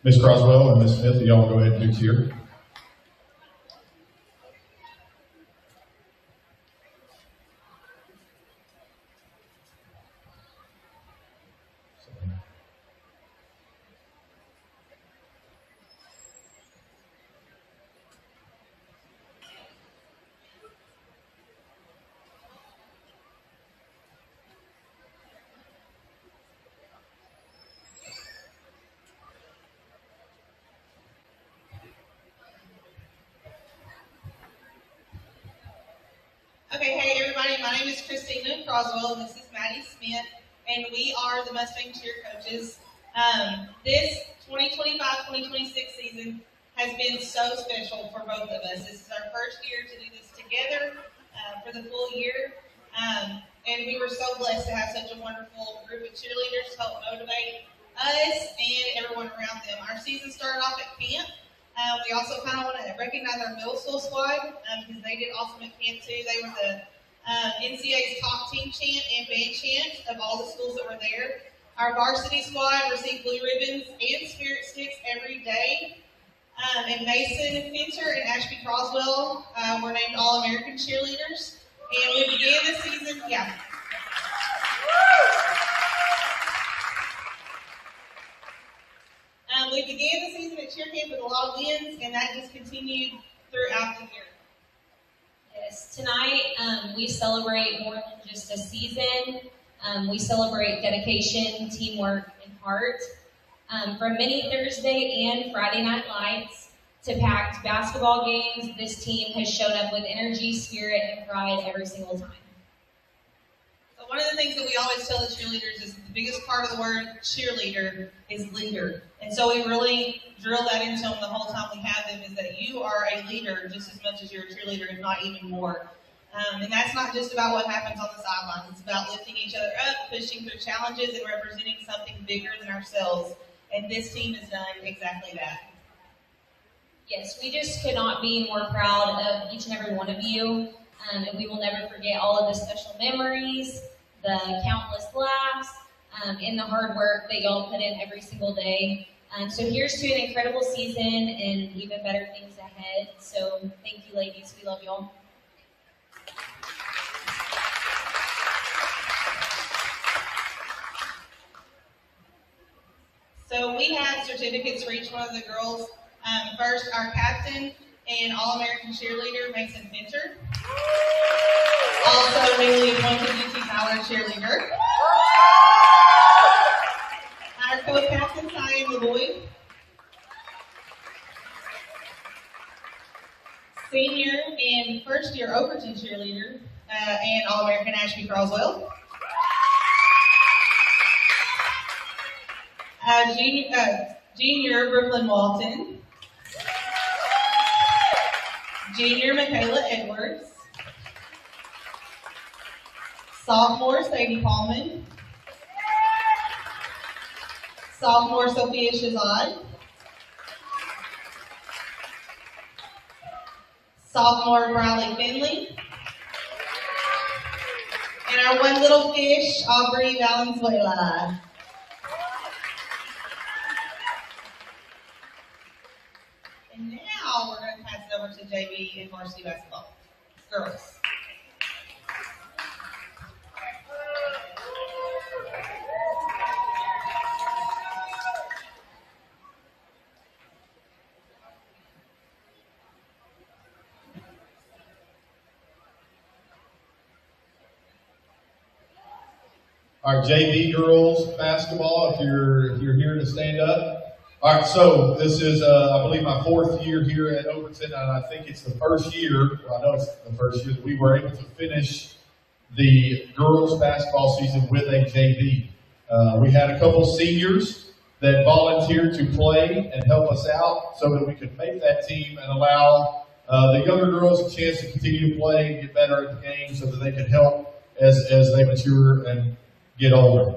B: Ms. Croswell and Ms. Smith, y'all go ahead and do cheer.
E: Okay, hey everybody, my name is Christina Croswell and this is Maddie Smith, and we are the Mustang cheer coaches. This 2025-2026 season has been so special for both of us. This is our first year to do this together for the full year, and we were so blessed to have such a wonderful group of cheerleaders to help motivate us and everyone around them. Our season started off at camp. We also kind of want to recognize our middle school squad because they did awesome at camp too. They were the NCAA's top team chant and band chant of all the schools that were there. Our varsity squad received blue ribbons and spirit sticks every day. And Mason Finter and Ashby Croswell were named All-American cheerleaders. And we began the season, we began the season at cheer camp with a lot of wins, and that just continued throughout the year.
F: Yes, tonight we celebrate more than just a season. We celebrate dedication, teamwork, and heart. From many Thursday and Friday night lights to packed basketball games, this team has shown up with energy, spirit, and pride every single time.
E: So one of the things that we always tell the cheerleaders is the biggest part of the word cheerleader is leader. And so we really drill that into them the whole time we have them, is that you are a leader just as much as you're a cheerleader, if not even more. And that's not just about what happens on the sidelines. It's about lifting each other up, pushing through challenges, and representing something bigger than ourselves. And this team has done exactly that.
F: Yes, we just could not be more proud of each and every one of you. And we will never forget all of the special memories, the countless laughs, and the hard work that y'all put in every single day. So here's to an incredible season and even better things ahead. So thank you, ladies. We love y'all.
E: So we have certificates for each one of the girls. First, our captain and All-American cheerleader, Mason Fincher. Also newly appointed UT Tyler cheerleader. Our co-captain, Cyan LeBoy. Senior and first-year Overton cheerleader and All-American Ashby Croswell. Junior Brooklyn Walton. Junior Michaela Edwards. Sophomore Sadie Paulman. Sophomore Sophia Shazad. Sophomore Bradley Finley. And our one little fish, Aubrey Valenzuela. And now we're going to pass it over to JV and varsity basketball. Girls.
B: All All right, JV girls basketball, if you're here to stand up. All right, so this is, I believe, my 4th year here at Overton, and I think it's the first year, well, I know it's the first year that we were able to finish the girls basketball season with a JV. We had a couple seniors that volunteered to play and help us out so that we could make that team and allow the younger girls a chance to continue to play and get better at the game so that they could help as they mature and get older.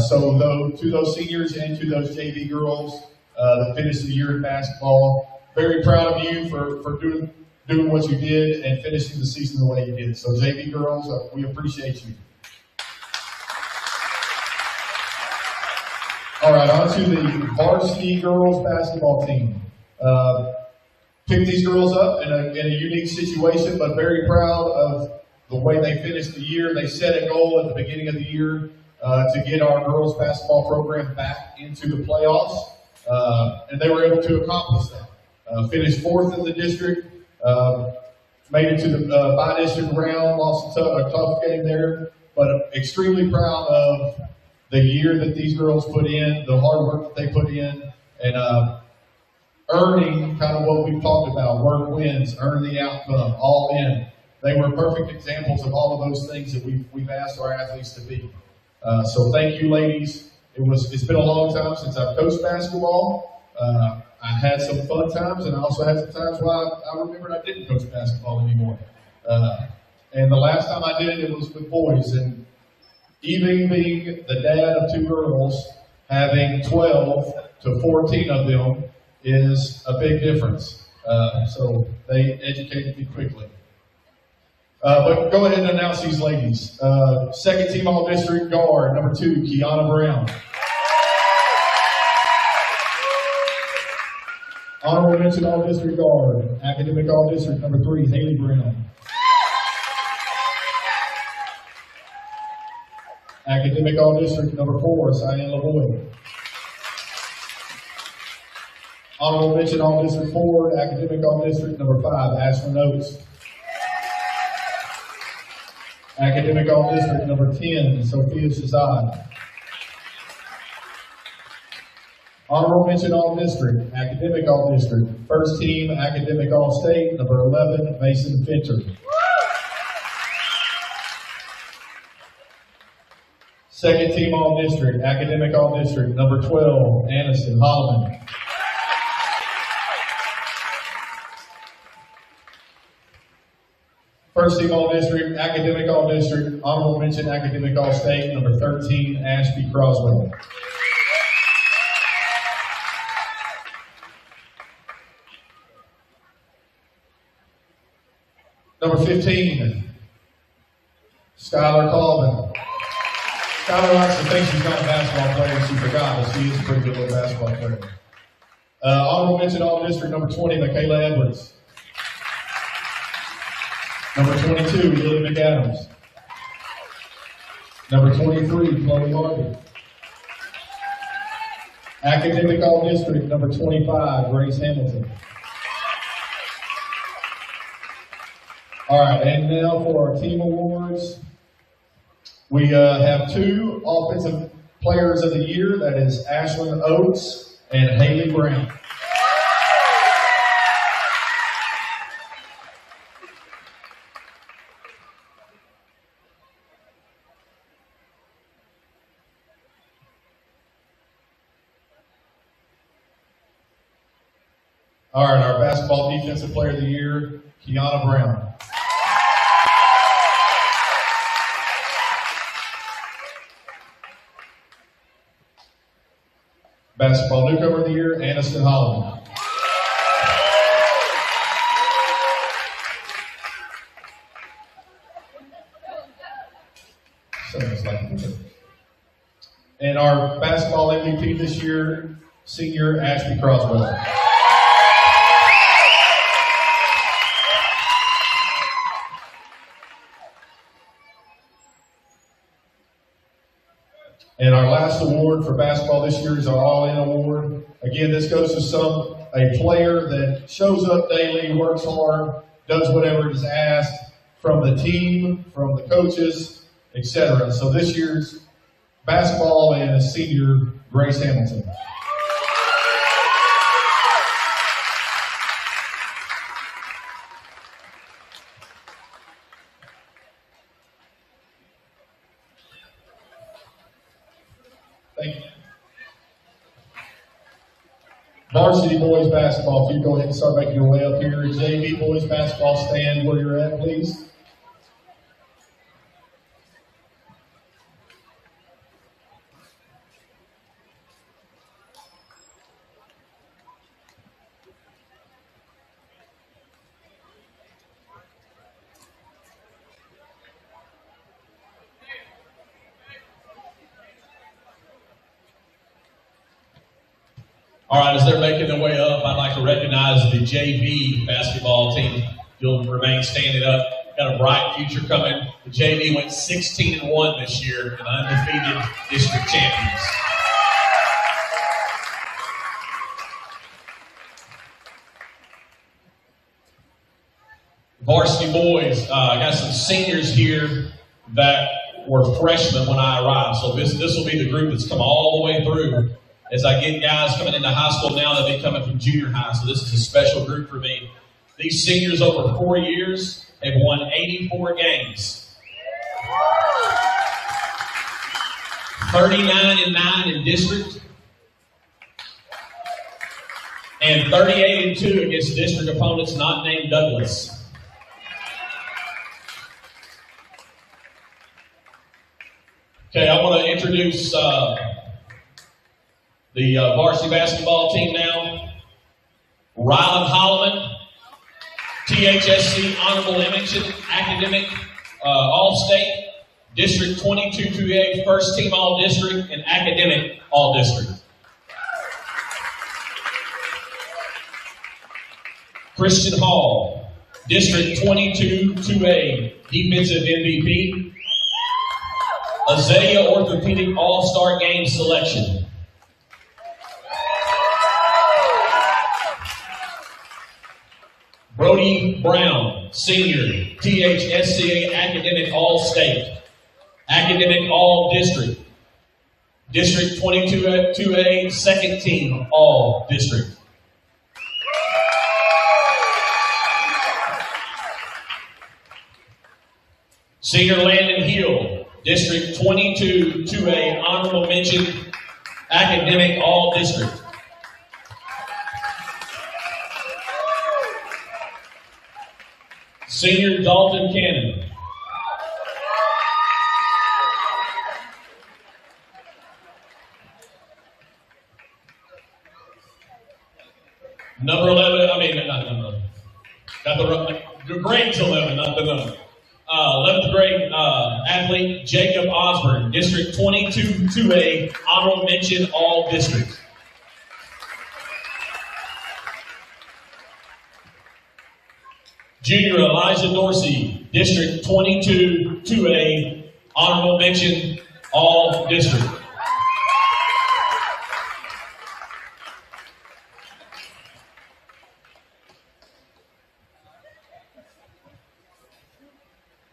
B: So to those seniors and to those JV girls that finished the year in basketball, very proud of you for doing what you did and finishing the season the way you did. So JV girls, we appreciate you. All right, on to the varsity girls basketball team. Picked these girls up in a unique situation, but very proud of the way they finished the year. They set a goal at the beginning of the year to get our girls basketball program back into the playoffs, and they were able to accomplish that. Finished 4th in the district, made it to the by-district round, lost a tough game there, but extremely proud of the year that these girls put in, the hard work that they put in, and earning kind of what we've talked about, work wins, earn the outcome, all in. They were perfect examples of all of those things that we've asked our athletes to be. So thank you, ladies. It's been a long time since I've coached basketball. I had some fun times, and I also had some times where I remembered I didn't coach basketball anymore. And the last time I did it was with boys, and even being the dad of 2 girls, having 12 to 14 of them is a big difference. So they educated me quickly. But go ahead and announce these ladies. Second team all-district guard, number 2, Kiana Brown. Honorable mention all-district guard, academic all-district, number 3, Haley Brown. Academic all-district, number 4, Cyan LaVoy. Honorable mention all-district forward, academic all-district, number 5, Ashlyn Oates. Academic all-district, number 10, Sophia Shazad. Honorable mention all-district, academic all-district, first team, academic all-state, number 11, Mason Finter. Second team all-district, academic all-district, number 12, Aniston Holloman. First team all-district, academic all-district, honorable mention academic all-state, number 13, Ashby Croswell. Number 15, Skylar Colvin. Skylar likes to think she's not a basketball player. She forgot, but she is a pretty good little basketball player. Honorable mention all-district, number 20, Michaela Edwards. Number 22, Lily McAdams. Number 23, Chloe Harvey. Academic all-district, number 25, Grace Hamilton. All right, and now for our team awards. We have 2 offensive players of the year. That is Ashlyn Oates and Haley Brown. All right, our basketball defensive player of the year, Kiana Brown. Basketball newcomer of the year, Aniston Holloman. And our basketball MVP this year, senior Ashby Croswell. And our last award for basketball this year is our All-In Award. Again, this goes to a player that shows up daily, works hard, does whatever is asked from the team, from the coaches, etc. So this year's basketball is senior Grace Hamilton. Thank you. Varsity boys basketball, if you go ahead and start making your way up here. JV boys basketball, stand where you're at, please.
G: All right, as they're making their way up, I'd like to recognize the JV basketball team. You'll remain standing up. Got a bright future coming. The JV went 16-1 this year and undefeated district champions. Varsity boys, I got some seniors here that were freshmen when I arrived. So this will be the group that's come all the way through. As I get guys coming into high school now, they'll be coming from junior high. So this is a special group for me. These seniors over 4 years have won 84 games. 39-9 in district. And 38-2 against district opponents not named Douglas. Okay, I want to introduce the varsity basketball team now. Ryland Holloman, THSC Honorable Mention, Academic All-State, District 22-2A, First Team All-District, and Academic All-District. Christian Hall, District 22-2A, Defensive MVP, Azalea Orthopedic All-Star Game Selection. Brody Brown, Senior, THSCA Academic All-State, Academic All-District, District 22-2A, Second Team All-District. Senior Landon Hill, District 22-2A, Honorable Mention, Academic All-District. Senior Dalton Cannon. Number 11, not number. Got the grade's 11, not the number. 11th grade athlete Jacob Osborne, District 22-2A, Honorable Mention, All District. Junior Elijah Dorsey, District 22-2A, Honorable Mention, All District.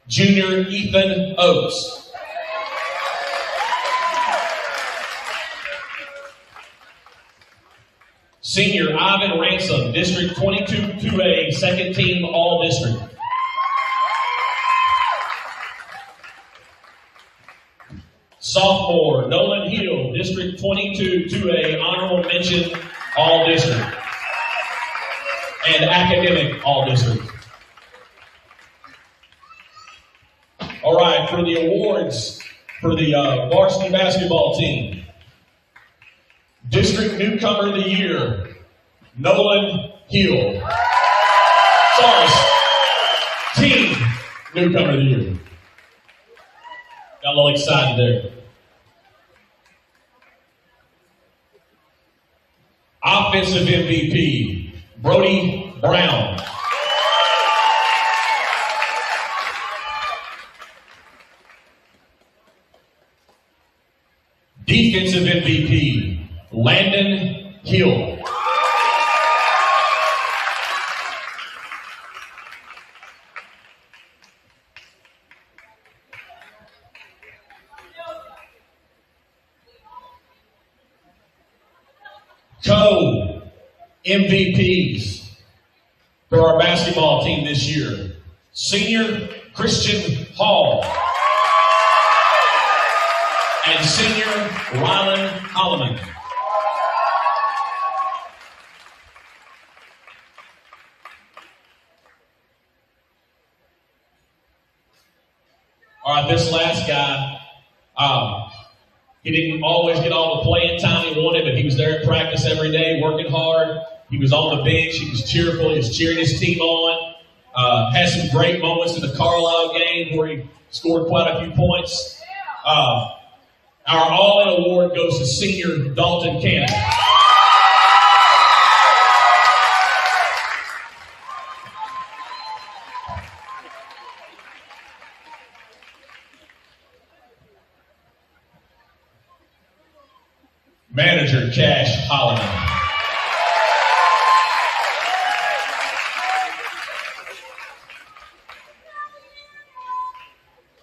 G: Junior Ethan Oates. Senior Ivan Ransom, District 22-2A, Second Team All District. Sophomore Nolan Hill, District 22-2A, Honorable Mention, All District. And Academic All District. All right, for the awards for the varsity basketball team. District Newcomer of the Year, Nolan Hill. Sorry, Team Newcomer of the Year. Got a little excited there. Offensive MVP, Brody Brown. Defensive MVP, Landon Hill. MVPs for our basketball team this year. Senior Christian Hall and senior Rylan Holloman. All right, this last guy, he didn't always get all the playing time he wanted, but he was there at practice every day, working hard. He was on the bench. He was cheerful. He was cheering his team on. Had some great moments in the Carlisle game where he scored quite a few points. Our All-In Award goes to senior Dalton Cannon. Manager Cash Holliman.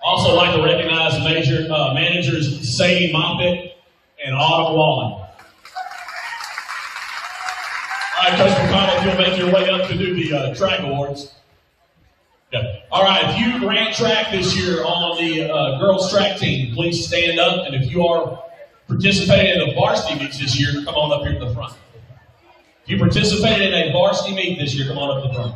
G: Also like to recognize managers Sadie Moffitt and Autumn Wallen. All right, Coach McConnell, if you'll make your way up to do the track awards. Yeah. All right, if you ran track this year on the girls track team, please stand up. And if you are participating in a varsity meet this year, come on up here to the front. If you participated in a varsity meet this year, come on up to the front.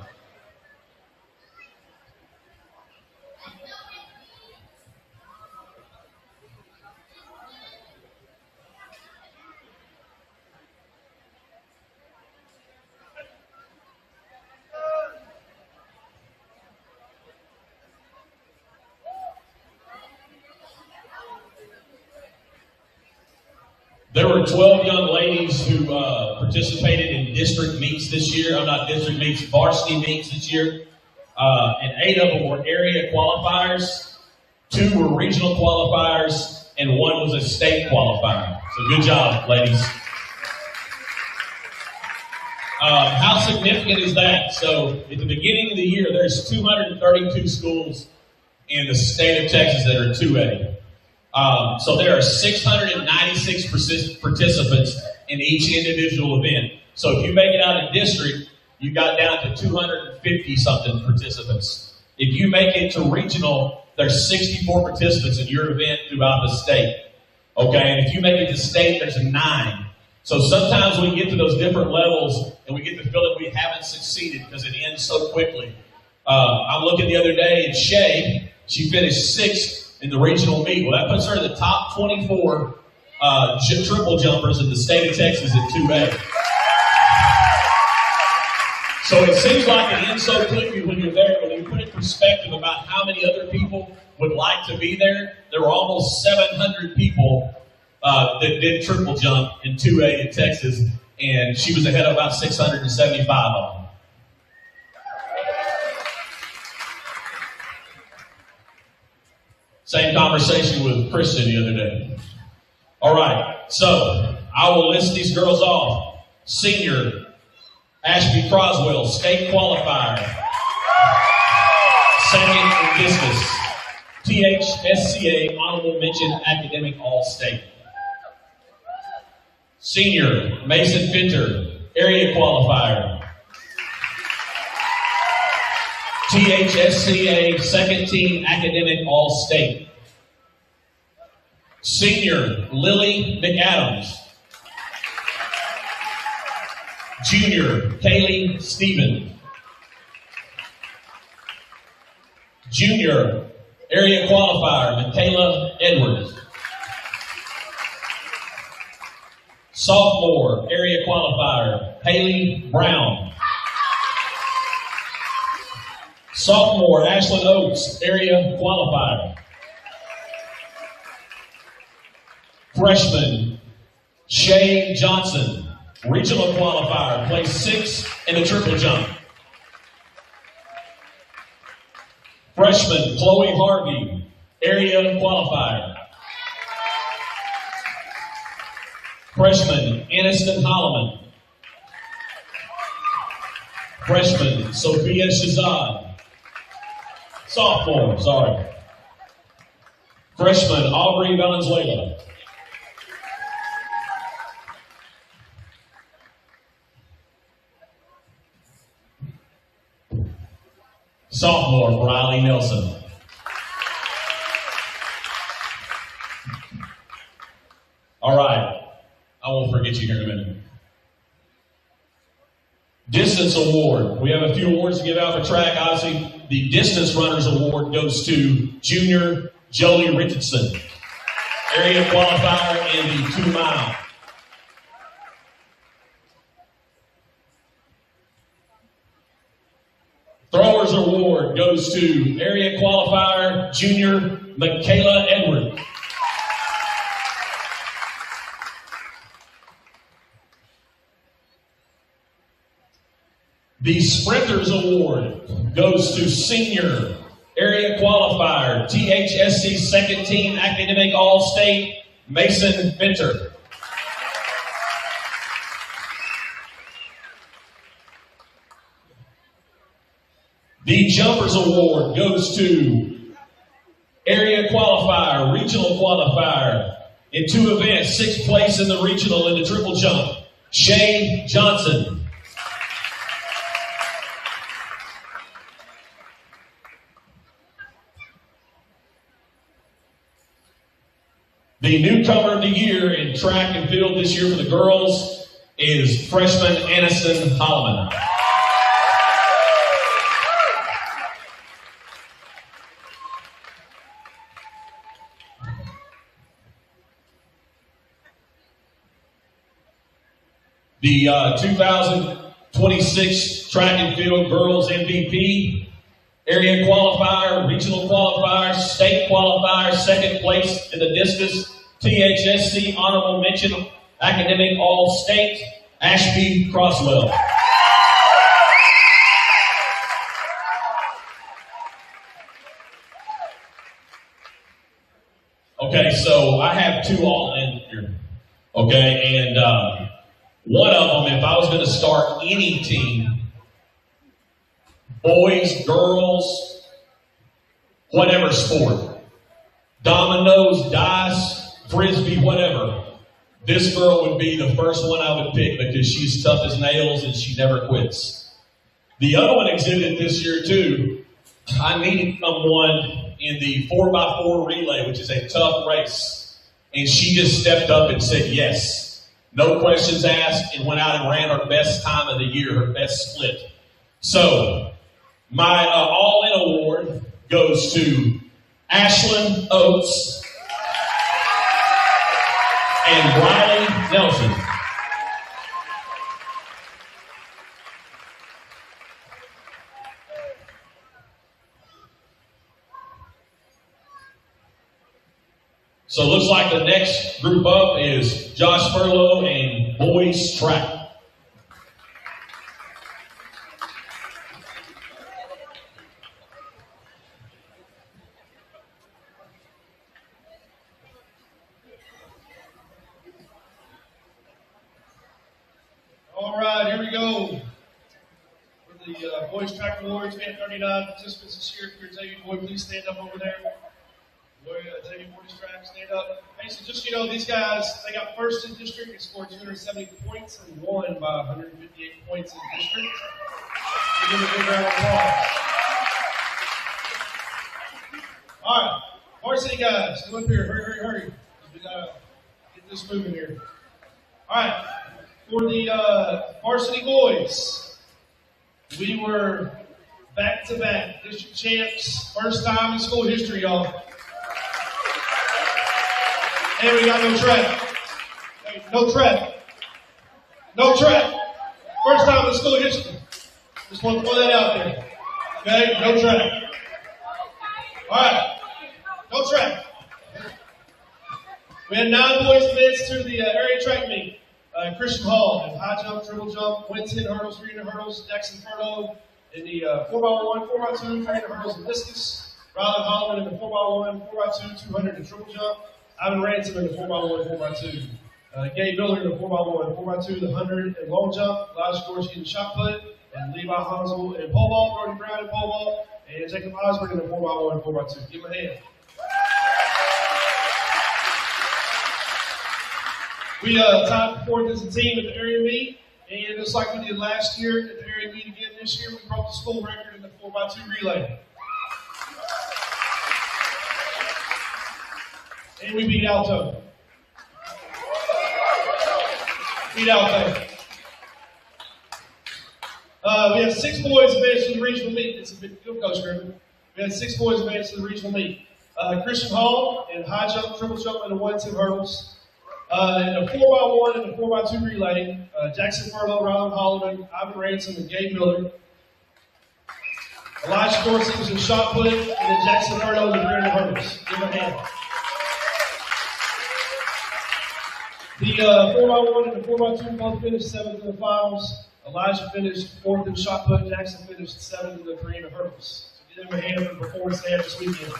G: There were 12 young ladies who participated in district meets this year. Not district meets, varsity meets this year. And 8 of them were area qualifiers, 2 were regional qualifiers, and 1 was a state qualifier. So good job, ladies. How significant is that? So at the beginning of the year, there's 232 schools in the state of Texas that are 2A. So there are 696 participants in each individual event. So if you make it out of district, you got down to 250-something participants. If you make it to regional, there's 64 participants in your event throughout the state. Okay, and if you make it to state, there's 9. So sometimes we get to those different levels and we get the feeling we haven't succeeded because it ends so quickly. I'm looking the other day and Shay, she finished 6th in the regional meet. Well, that puts her in the top 24 triple jumpers in the state of Texas at 2A. So it seems like it ends so quickly when you're there. When you put in perspective about how many other people would like to be there, there were almost 700 people that did triple jump in 2A in Texas, and she was ahead of about 675 of them. Same conversation with Kristen the other day. All right, so I will list these girls off. Senior Ashby Croswell, state qualifier. Second in discus. THSCA, honorable mention, academic all-state. Senior Mason Finter, area qualifier. THSCA, second team academic all-state. Senior Lily McAdams. Junior Kaylee Stephen. Junior area qualifier Michaela Edwards. Sophomore area qualifier Haley Brown. Sophomore Ashlyn Oates, area qualifier. Freshman Shay Johnson, regional qualifier, placed 6th in the triple jump. Freshman Chloe Harvey, area qualifier. Freshman Aniston Holloman. Freshman Sophia Shazad. Sophomore, sorry. Freshman Aubrey Valenzuela. sophomore Riley Nelson. All right, I won't forget you here in a minute. Distance award. We have a few awards to give out for track. Obviously, the Distance Runners Award goes to junior Jolie Richardson, area qualifier in the 2 mile. Throwers Award goes to area qualifier junior Michaela Edward. The Sprinters Award goes to senior area qualifier, THSC second team academic all-state, Mason Venter. The Jumpers Award goes to area qualifier, regional qualifier, in 2 events, 6th place in the regional in the triple jump, Shay Johnson. The newcomer of the year in track and field this year for the girls is freshman Aniston Holloman. The 2026 track and field girls MVP, area qualifier, regional qualifier, state qualifier, 2nd place in the discus, THSC honorable mention, academic all-state, Ashby Crosswell. Okay, so I have 2 all in here. Okay, and one of them, if I was going to start any team, boys, girls, whatever sport, dominoes, dice, frisbee, whatever, this girl would be the first one I would pick because she's tough as nails and she never quits. The other one exhibited this year too. I needed someone in the 4x4 relay, which is a tough race, and she just stepped up and said yes. No questions asked, and went out and ran her best time of the year, her best split. So, my all-in award goes to Ashlyn Oates and Riley Nelson. So it looks like the next group up is Josh Furlow and boys track.
H: All right, here we go. For the boys track awards, we have 39 participants this year. If you're Xavier Boy, please stand up over there. Boy, Xavier Boys track, stand up. Hey, so just so you know, these guys, they got first in district. They scored 270 points and won by 158 points in district. Give them a big round of applause. All right, varsity guys, come up here. Hurry. We gotta get this moving here. All right, for the varsity boys, we were back-to-back district champs, first time in school history, y'all. And we got no track. No track. First time in school history. Just want to throw that out there. Okay? No track. All right. No track. We had 9 boys advance to the area track meet. Christian Hall in high jump, triple jump, wins 10 hurdles, 300 hurdles. Jackson Furlow in the 4x1, 4x2, 300 hurdles in discus. Riley Holloman in the 4x1, 4x2, 200 in triple jump. Ivan Ransom in the 4x1, 4x2. Gabe Miller in the 4x1, 4x2, the 100 and long jump. Elijah Gorski in the shot put. And Levi Hansel in pole vault. Brody Brown in pole vault. And Jacob Osborne in the 4x1, 4x2. Give him a hand. We tied for 4th as a team at the area meet. And just like we did last year at the area meet again this year, we broke the school record in the 4x2 relay. And we beat Alto. Beat Alto. We had 6 boys advance to the regional meet. It's a big field coach, Griffin. We had 6 boys advance to the regional meet. Christian Hall in high jump, triple jump, and the 1-2 hurdles. In the 4x1 and the 4x2 relay, Jackson Furlow, Ryland Holloman, Ivan Ransom, and Gabe Miller. Elijah Dorsey was in shot put, and then Jackson Furlow in the 300 hurdles. Give him a hand. The 4x1 and the 4x2 both finished 7th in the finals. Elijah finished 4th in shot put. Jackson finished 7th in the 300 hurdles. So give them a hand for the performance they had this weekend.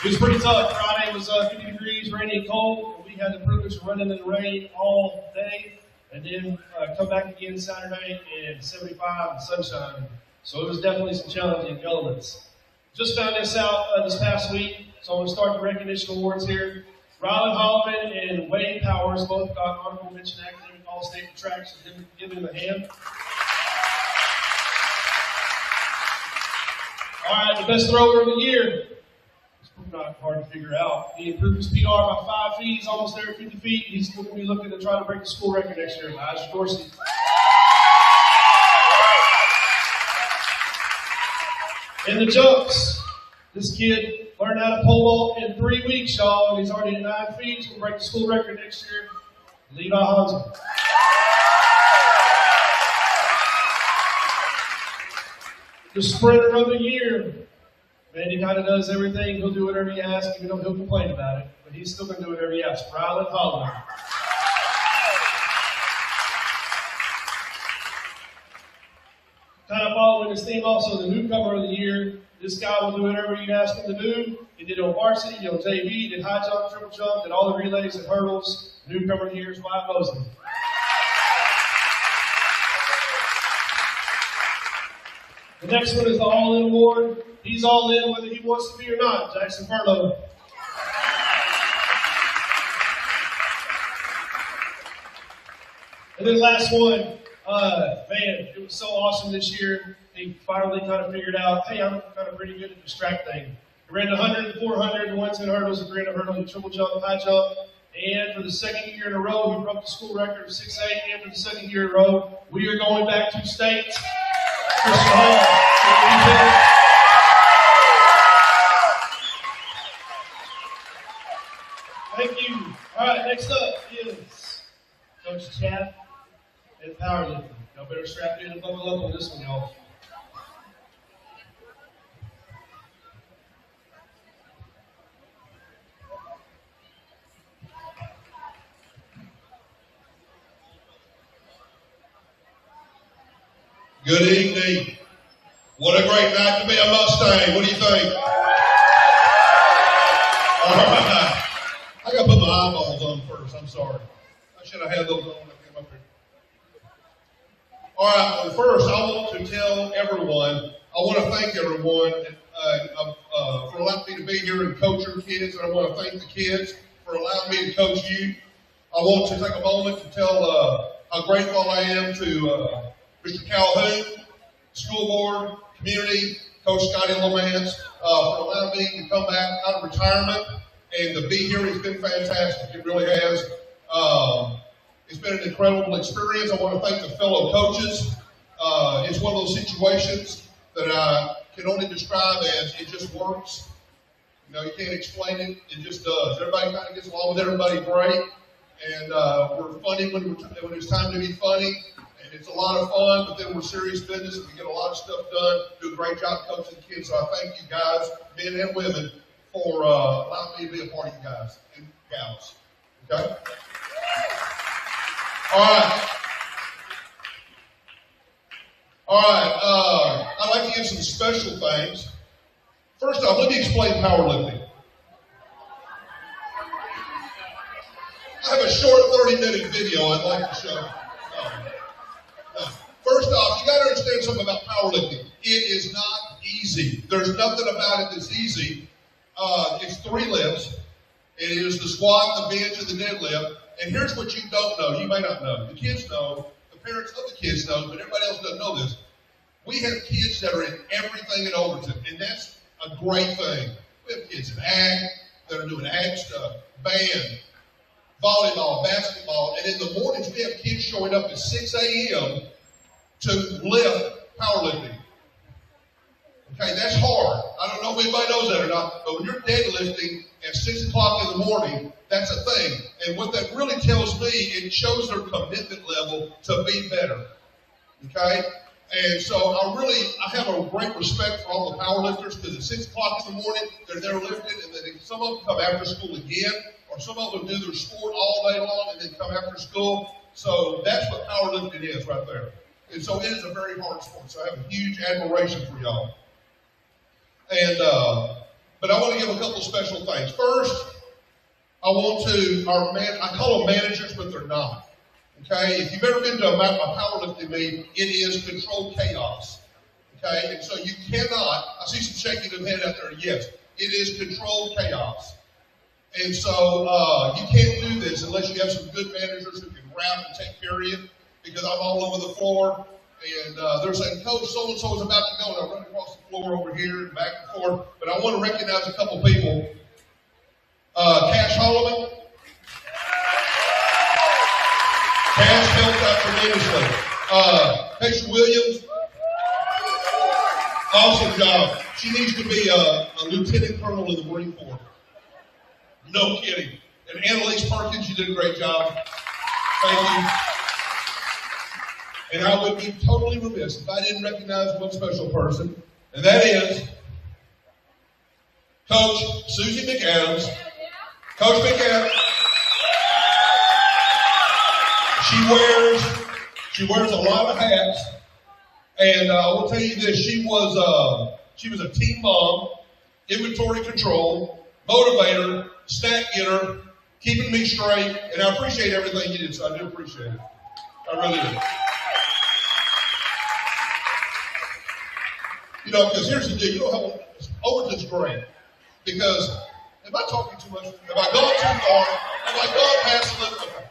H: It was pretty tough. Friday was 50 degrees, rainy and cold. And we had the privilege of running in the rain all day, and then come back again Saturday in 75 and sunshine. So it was definitely some challenging elements. Just found this out this past week, so I'm going to start the recognition awards here. Ryland Holloman and Wade Powers both got honorable mention academic all-state track, so give them a hand. All right, the best thrower of the year. Not hard to figure out. He improved his PR by 5 feet. He's almost there at 50 feet. He's going to be looking to try to break the school record next year. Elijah Dorsey. In the jumps, this kid learned how to pole vault in 3 weeks, y'all, and he's already at 9 feet. He's going to break the school record next year. Levi Hansel. The sprinter of the year. Man, he kind of does everything. He'll do whatever you ask, even though he'll complain about it. But he's still going to do whatever you ask. Ryland Holloman. Kind of following this theme also, the newcomer of the year. This guy will do whatever you ask him to do. He did on varsity, he did on JV, did high jump, triple jump, did all the relays and hurdles. Newcomer of the year is Wyatt Mosley. The next one is the All-In Award. He's all in whether he wants to be or not. Jackson Furlow. And then last one, man, it was so awesome this year. He finally kind of figured out, hey, I'm kind of pretty good at the track thing. He ran the 100, 400, 110 hurdles, a 300 hurdles, a triple jump, high jump. And for the second year in a row, he broke the school record of 6'8". And for the second year in a row, we are going back to state. Christian Hall. Thank you. All right, next up is Coach Chad and powerlifting. Y'all better strap in and buckle up on this one, y'all.
I: Good evening. What a great night to be a Mustang. What do you think? All right. I got to put my eyeballs on first. I'm sorry. I should have had those on when I came up here. All right. Well, first, I want to tell everyone, I want to thank everyone for allowing me to be here and coach your kids. And I want to thank the kids for allowing me to coach you. I want to take a moment to tell how grateful I am to Mr. Calhoun, school board, community, Coach Scotty Lomance, for allowing me to come back out of retirement and to be here. It's been fantastic. It really has. It's been an incredible experience. I want to thank the fellow coaches. It's one of those situations that I can only describe as it just works. You know, you can't explain it. It just does. Everybody kind of gets along with everybody great. And we're funny when it's time to be funny. And it's a lot of fun, but then we're serious business. And we get a lot of stuff done. Do a great job coaching the kids. So I thank you guys, men and women, for allowing me to be a part of you guys and gals. Okay? All right. I'd like to give some special thanks. First off, let me explain powerlifting. I have a short 30-minute video I'd like to show. First off, you got to understand something about powerlifting. It is not easy. There's nothing about it that's easy. It's 3 lifts. It is the squat, the bench, and the deadlift. And here's what you don't know. You may not know. The kids know. The parents of the kids know, but everybody else doesn't know this. We have kids that are in everything at Overton, and that's a great thing. We have kids in ag, that are doing ag stuff, band, volleyball, basketball, and in the mornings we have kids showing up at 6 a.m. to lift powerlifting. Okay, that's hard. I don't know if anybody knows that or not, but when you're deadlifting at 6 o'clock in the morning, that's a thing. And what that really tells me, it shows their commitment level to be better. Okay? And so I have a great respect for all the powerlifters because at 6 o'clock in the morning, they're there lifting, and then some of them come after school again, or some of them do their sport all day long and then come after school. So that's what powerlifting is right there. And so it is a very hard sport. So I have a huge admiration for y'all. And but I want to give a couple special things. First, I call them managers, but they're not. Okay, if you've ever been to a powerlifting meet, it is controlled chaos. Okay, and so you cannot. I see some shaking of head out there. Yes, it is controlled chaos. And so you can't do this unless you have some good managers who can route and take care of you. Because I'm all over the floor, and they're saying, Coach, so-and-so is about to go, and I run across the floor over here and back and forth. But I want to recognize a couple people. Cash Holloman. Cash helped out tremendously. Patricia Williams. Awesome job. She needs to be a lieutenant colonel in the Marine Corps. No kidding. And Annalise Perkins, you did a great job. Thank you. And I would be totally remiss if I didn't recognize one special person, and that is Coach Susie McAdams. Coach McAdams. She wears a lot of hats, and I will tell you this: she was a team mom, inventory control, motivator, snack getter, keeping me straight, and I appreciate everything you did. So I do appreciate it. I really do. You know, because here's the deal. You know how Overton's great. Because, am I talking too much? Have I gone too far? Have I gone past the limit?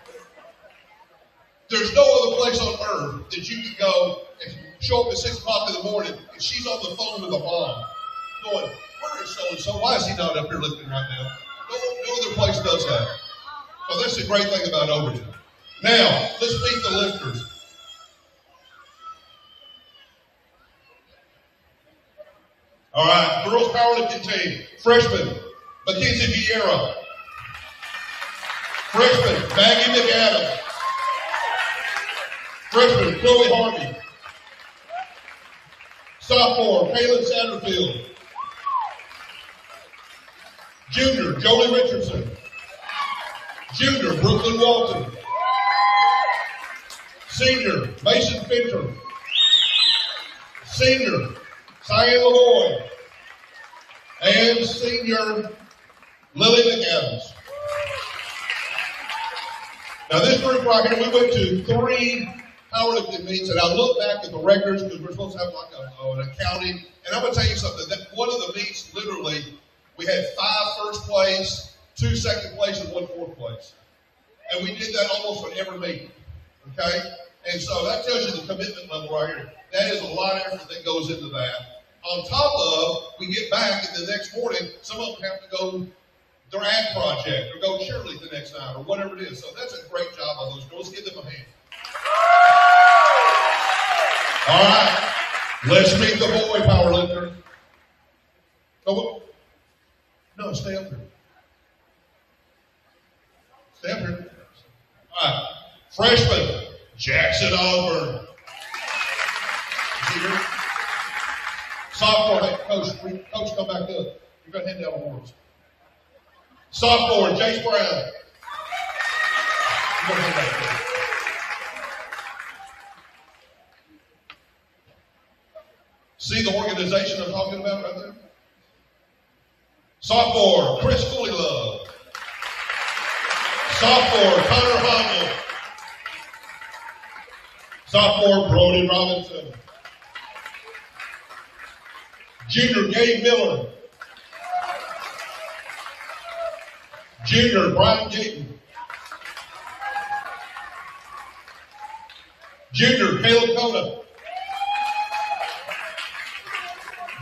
I: There's no other place on earth that you can go and show up at 6 o'clock in the morning and she's on the phone with a mom going, where is so-and-so? Why is he not up here lifting right now? No other place does that. So that's the great thing about Overton. Now, let's meet the lifters. All right, girls powerlifting team. Freshman, Mackenzie Vieira. Freshman, Maggie McAdams. Freshman, Chloe Harvey. Sophomore, Kaylin Satterfield. Junior, Jolie Richardson. Junior, Brooklyn Walton. Senior, Mason Finter. Senior, Cyan Lavoy. And senior, Lily McAdams. Now this group right here, we went to 3 powerlifting meets, and I look back at the records because we're supposed to have like an accounting. And I'm going to tell you something. That one of the meets, literally, we had 5 first place, 2 second place, and 1 fourth place. And we did that almost on every meet. Okay? And so that tells you the commitment level right here. That is a lot of effort that goes into that. On top of, we get back, and the next morning, some of them have to go their ag project or go cheerlead the next night or whatever it is. So that's a great job by those girls. Give them a hand. All right. Let's meet the boy powerlifter. No, stay up here. Stay up here. All right. Freshman, Jackson Osborne. Is he here? Sophomore, hey, coach, come back up. You're going to hand down awards. Sophomore, Jace Brown. You're going to hand back up. See the organization I'm talking about right there? Sophomore, Chris Fully-Love. Sophomore, Connor Hommel. Sophomore, Brody Robinson. Junior, Gabe Miller. Junior, Brian Gayton. Junior, Caleb Kona.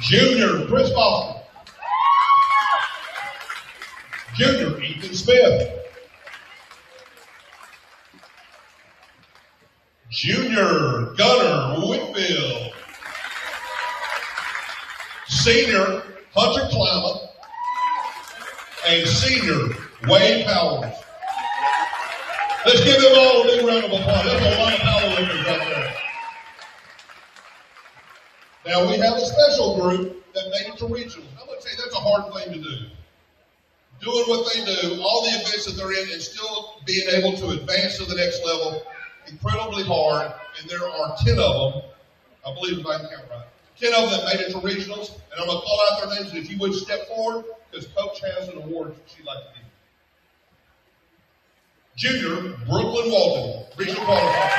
I: Junior, Chris Foster. Junior, Ethan Smith. Junior, Gunner Whitfield. Senior, Hunter Klima. And senior, Wade Powers. Let's give them all a big round of applause. That's a lot of powerlifters right there. Now we have a special group that made it to regionals. I'm going to tell you that's a hard thing to do. Doing what they do, all the events that they're in, and still being able to advance to the next level, incredibly hard. And there are 10 of them, I believe if I can count right, 10 of them that made it to regionals. And I'm going to call out their names, and if you would step forward, because Coach has an award she'd like to give. Junior, Brooklyn Walton, regional qualifier.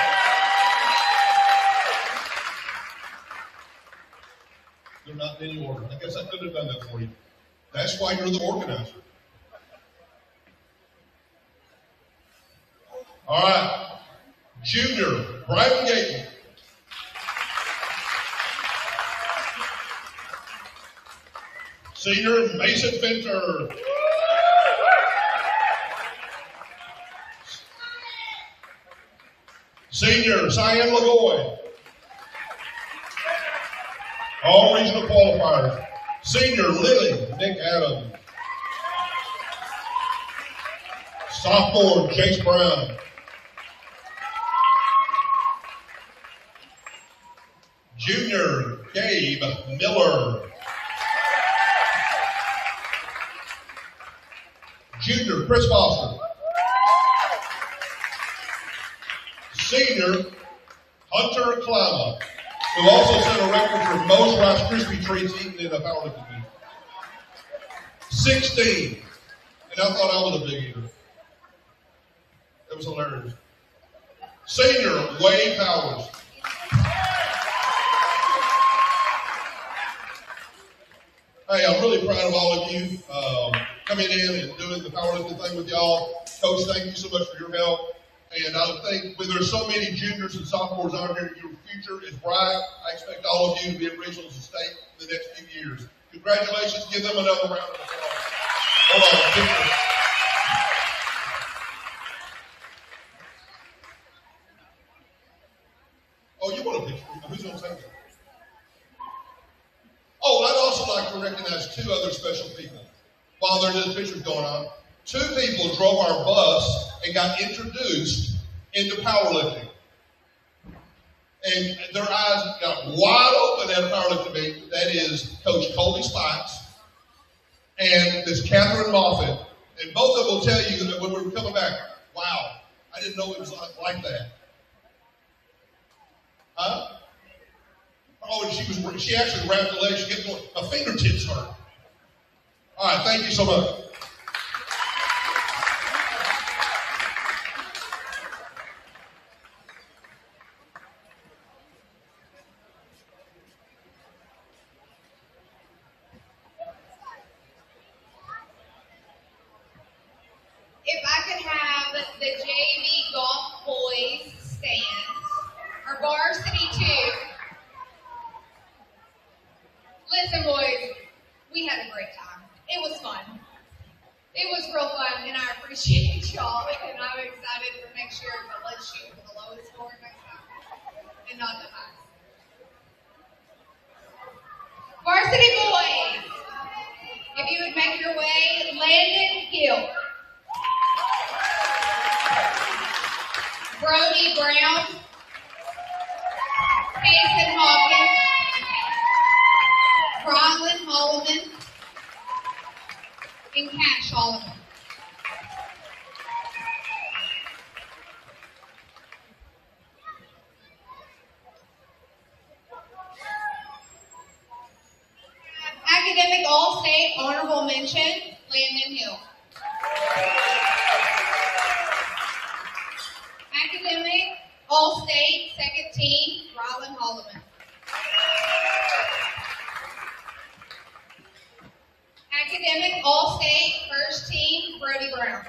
I: They're not in any order. I guess I could have done that for you. That's why you're the organizer. All right. Junior, Brian Gayton. Senior, Mason Finter. Senior, Cyan Lagoy. All regional qualifiers. Senior, Lily, Nick Adams. Sophomore, Chase Brown. Junior, Gabe Miller. Junior, Chris Foster. Senior, Hunter Klima, who also set a record for most Rice Krispie treats eaten in a powerlifting meet. 16. And I thought I was a big eater. It was hilarious. Senior, Wade Powers. Hey, I'm really proud of all of you coming in and doing the powerlifting thing with y'all. Coach, thank you so much for your help. And I think when there's so many juniors and sophomores out here, your future is bright. I expect all of you to be at regionals and state in the next few years. Congratulations. Give them another round of applause. Hold on. Oh, you want a picture? Who's going to take it? Oh, I'd also like to recognize two other special people while this picture's going on. Two people drove our bus and got introduced into powerlifting. And their eyes got wide open at a powerlifting meet. That is Coach Colby Spikes and Miss Catherine Moffitt. And both of them will tell you that when we were coming back, wow, I didn't know it was like that. Huh? Oh, and she actually wrapped the legs. She kept going, my fingertips hurt. All right, thank you so much.
D: If I could have the JV golf boys stand, or varsity too. Listen, boys, we had a great time. It was fun. It was real fun, and I appreciate y'all, and I'm excited for next year, but let's shoot for the lowest score next time, and not the highest. Varsity boys, if you would make your way, Landon Hill. Brody Brown, Payson Hawkins, Bronlyn Holloman, and Kat Solomon. Academic All-State Honorable Mention, Landon Hill. Academic All-State Second Team, Rylan Holloman. Academic All-State First Team, Brody Brown.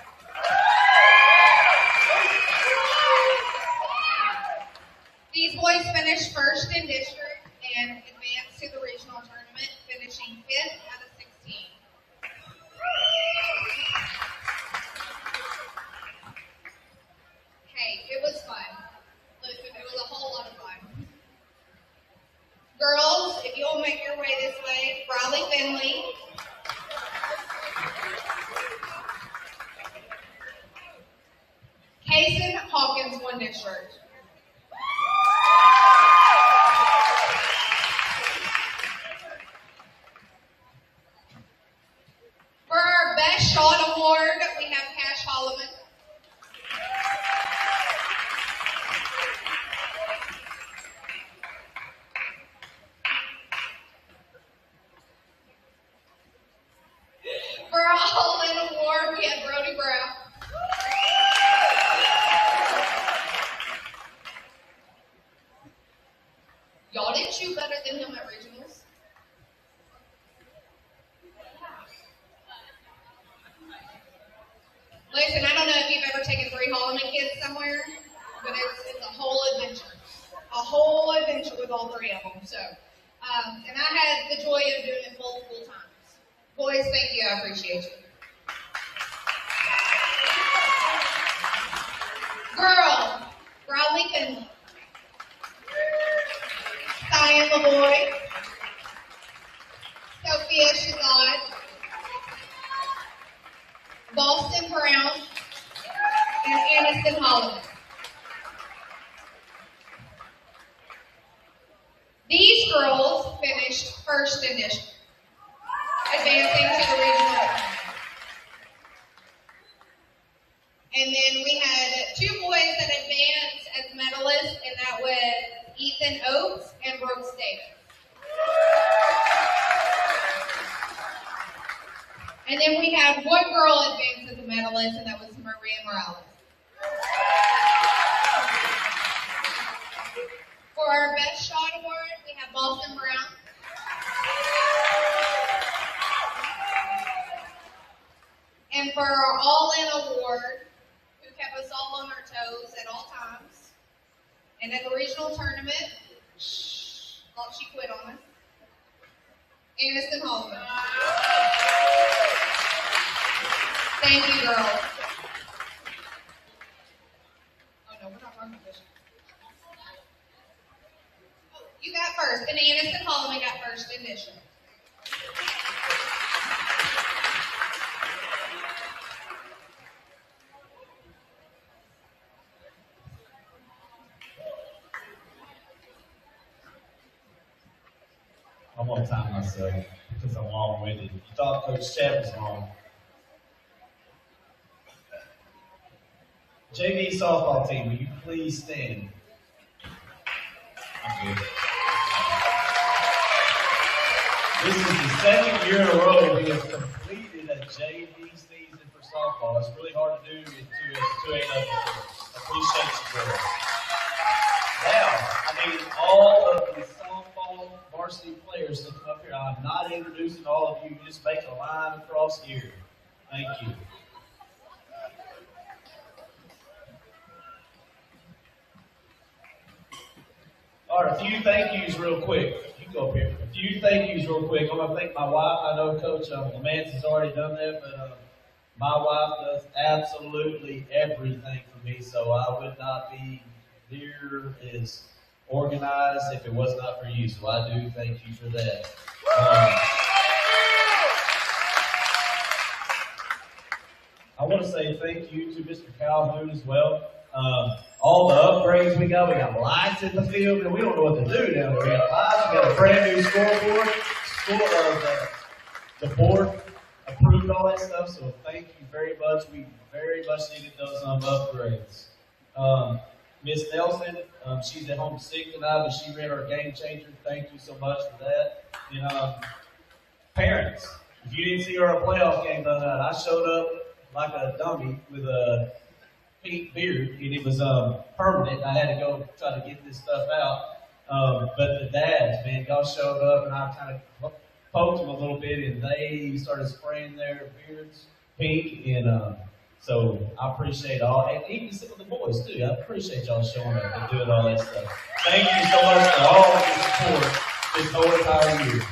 D: won this shirt. For our Best Shot Award, we have Cash Holloman. For our All-In Award, we have Brody Brown. Y'all didn't shoot better than him at regionals. Listen, I don't know if you've ever taken 3 Holloman kids somewhere, but it's a whole adventure. A whole adventure with all 3 of them. So, and I had the joy of doing it multiple times. Boys, thank you. I appreciate you. Girl, Bradley Finley. Cyan LaVoy. Sophia Shazad. Boston Brown. And Aniston Holland. These girls finished first in district, advancing to the regional tournament. And then we had 2 boys that advanced as medalists, and that was Ethan Oates and Brooks Davis. And then we had 1 girl advance as a medalist, and that was Maria Morales. For our Best Shot Award, we have Boston Brown. And for our All-In Award, who kept us all on our toes at all times, and at the regional tournament, thought she quit on us, Aniston Holman. Thank you, girls. Oh no, we're not running this. Oh, you got first, and Aniston Holman got first in this year.
J: I'm going to time myself because I'm long-winded. You thought Coach Chad was long. JV softball team, will you please stand? I'm good. This is the second year in a row we have completed a JV season for softball. It's really hard to do to a 2A level. Appreciate you, girls. Now, I need all of the softball varsity players to come up here. I'm not introducing all of you. Just make a line across here. Thank you. All right, a few thank yous real quick. You can go up here. A few thank yous real quick. I'm going to thank my wife. I know Coach Lamance has already done that, but my wife does absolutely everything for me, so I would not be near as organized if it was not for you. So I do thank you for that. I want to say thank you to Mr. Calhoun as well. All the upgrades we got lights in the field, and we don't know what to do down there. We got lights, we got a brand new scoreboard. The board approved all that stuff, so thank you very much. We very much needed those upgrades. Miss Nelson, she's at home sick tonight, but she ran our game changer. Thank you so much for that. And parents, if you didn't see our playoff game the other night, I showed up like a dummy with a pink beard, and it was permanent. I had to go try to get this stuff out. But the dads, man, y'all showed up, and I kind of poked them a little bit, and they started spraying their beards pink, and so I appreciate all, and even some of the boys too. I appreciate y'all showing up and doing all that stuff. Thank you so much for all of your support this whole entire year.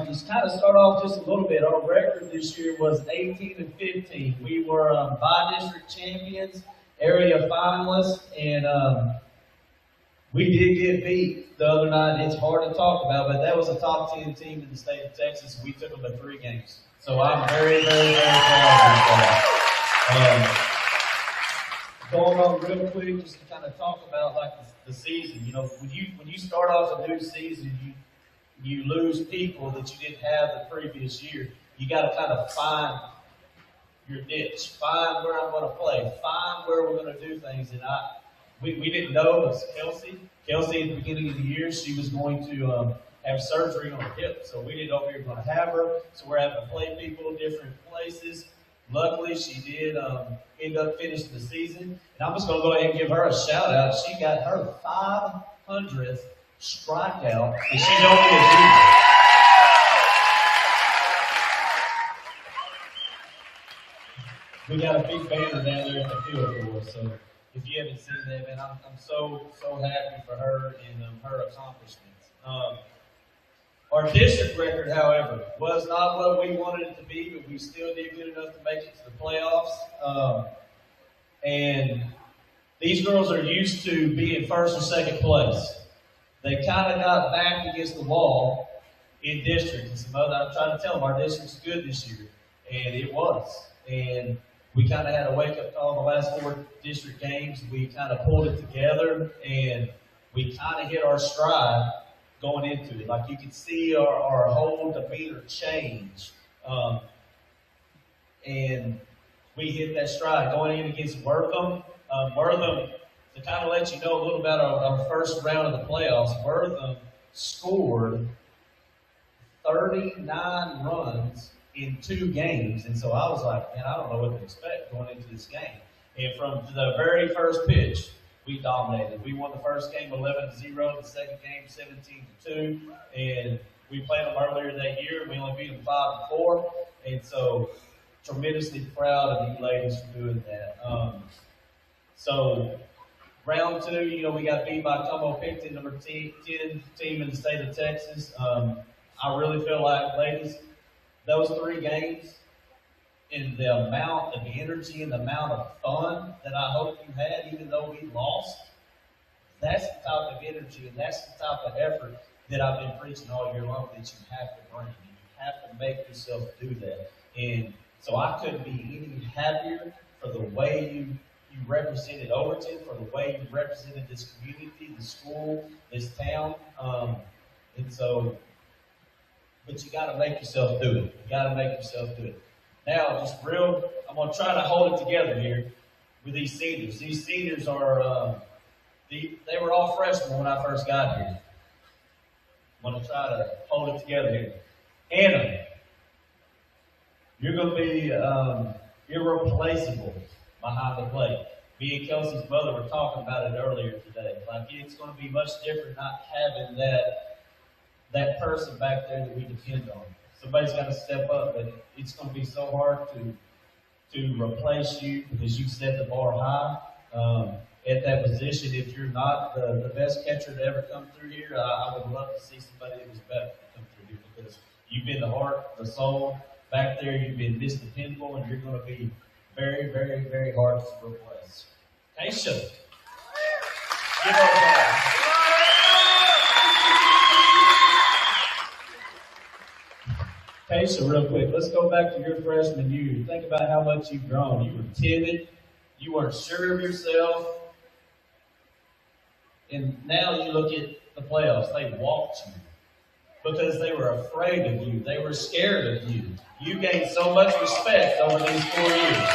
J: Just kind of start off just a little bit. Our record this year was 18-15. We were by-district champions, area finalists, and we did get beat the other night. It's hard to talk about, but that was a top 10 team in the state of Texas. We took them to 3 games. So I'm very, very, very proud of that. Going y'all real quick just to kind of talk about like the season. You know, when you start off a new season, you lose people that you didn't have the previous year. You got to kind of find your niche, find where I'm going to play, find where we're going to do things. And we didn't know it was Kelsey. Kelsey, at the beginning of the year, she was going to have surgery on her hip, so we didn't know we were going to have her. So we're having to play people in different places. Luckily, she did end up finishing the season. And I'm just going to go ahead and give her a shout out. She got her 500th strikeout, and she's only a junior. We got a big banner down there at the field for us, so if you haven't seen that, man, I'm so happy for her and her accomplishments. Our district record, however, was not what we wanted it to be, but we still did good enough to make it to the playoffs. And these girls are used to being first or second place. They kind of got backed against the wall in district. And some other, I'm trying to tell them our district's good this year, and it was. And we kind of had a wake-up call the last 4 district games. We kind of pulled it together, and we kind of hit our stride going into it. Like you could see our whole demeanor change. And we hit that stride going in against Wortham. Wortham, to kind of let you know a little about our first round of the playoffs, Wortham scored 39 runs in 2 games. And so I was like, man, I don't know what to expect going into this game. And from the very first pitch, we dominated. We won the first game 11-0, the second game 17-2, and we played them earlier that year. We only beat them 5-4, and so tremendously proud of you ladies for doing that. So round 2, you know, we got beat by Como-Picton, number 10 team in the state of Texas. I really feel like, ladies, those 3 games, and the amount of energy and the amount of fun that I hope you had, even though we lost, that's the type of energy and that's the type of effort that I've been preaching all year long that you have to bring. And you have to make yourself do that. And so I couldn't be any happier for the way you represented Overton, for the way you represented this community, the school, this town. And so, but you got to make yourself do it. You got to make yourself do it. Now, I'm going to try to hold it together here with these seniors. These seniors are, they were all freshmen when I first got here. I'm going to try to hold it together here. Anna, you're going to be irreplaceable behind the plate. Me and Kelsey's mother were talking about it earlier today. Like, it's going to be much different not having that person back there that we depend on. Somebody's got to step up, but it's going to be so hard to replace you because you set the bar high at that position. If you're not the best catcher to ever come through here, I would love to see somebody that was better come through here because you've been the heart, the soul back there. You've been Miss Dependable, and you're going to be very, very, very hard to replace. Keisha, give her a applause. Keisha, real quick, let's go back to your freshman year. Think about how much you've grown. You were timid. You weren't sure of yourself. And now you look at the playoffs. They walked you because they were afraid of you. They were scared of you. You gained so much respect over these 4 years.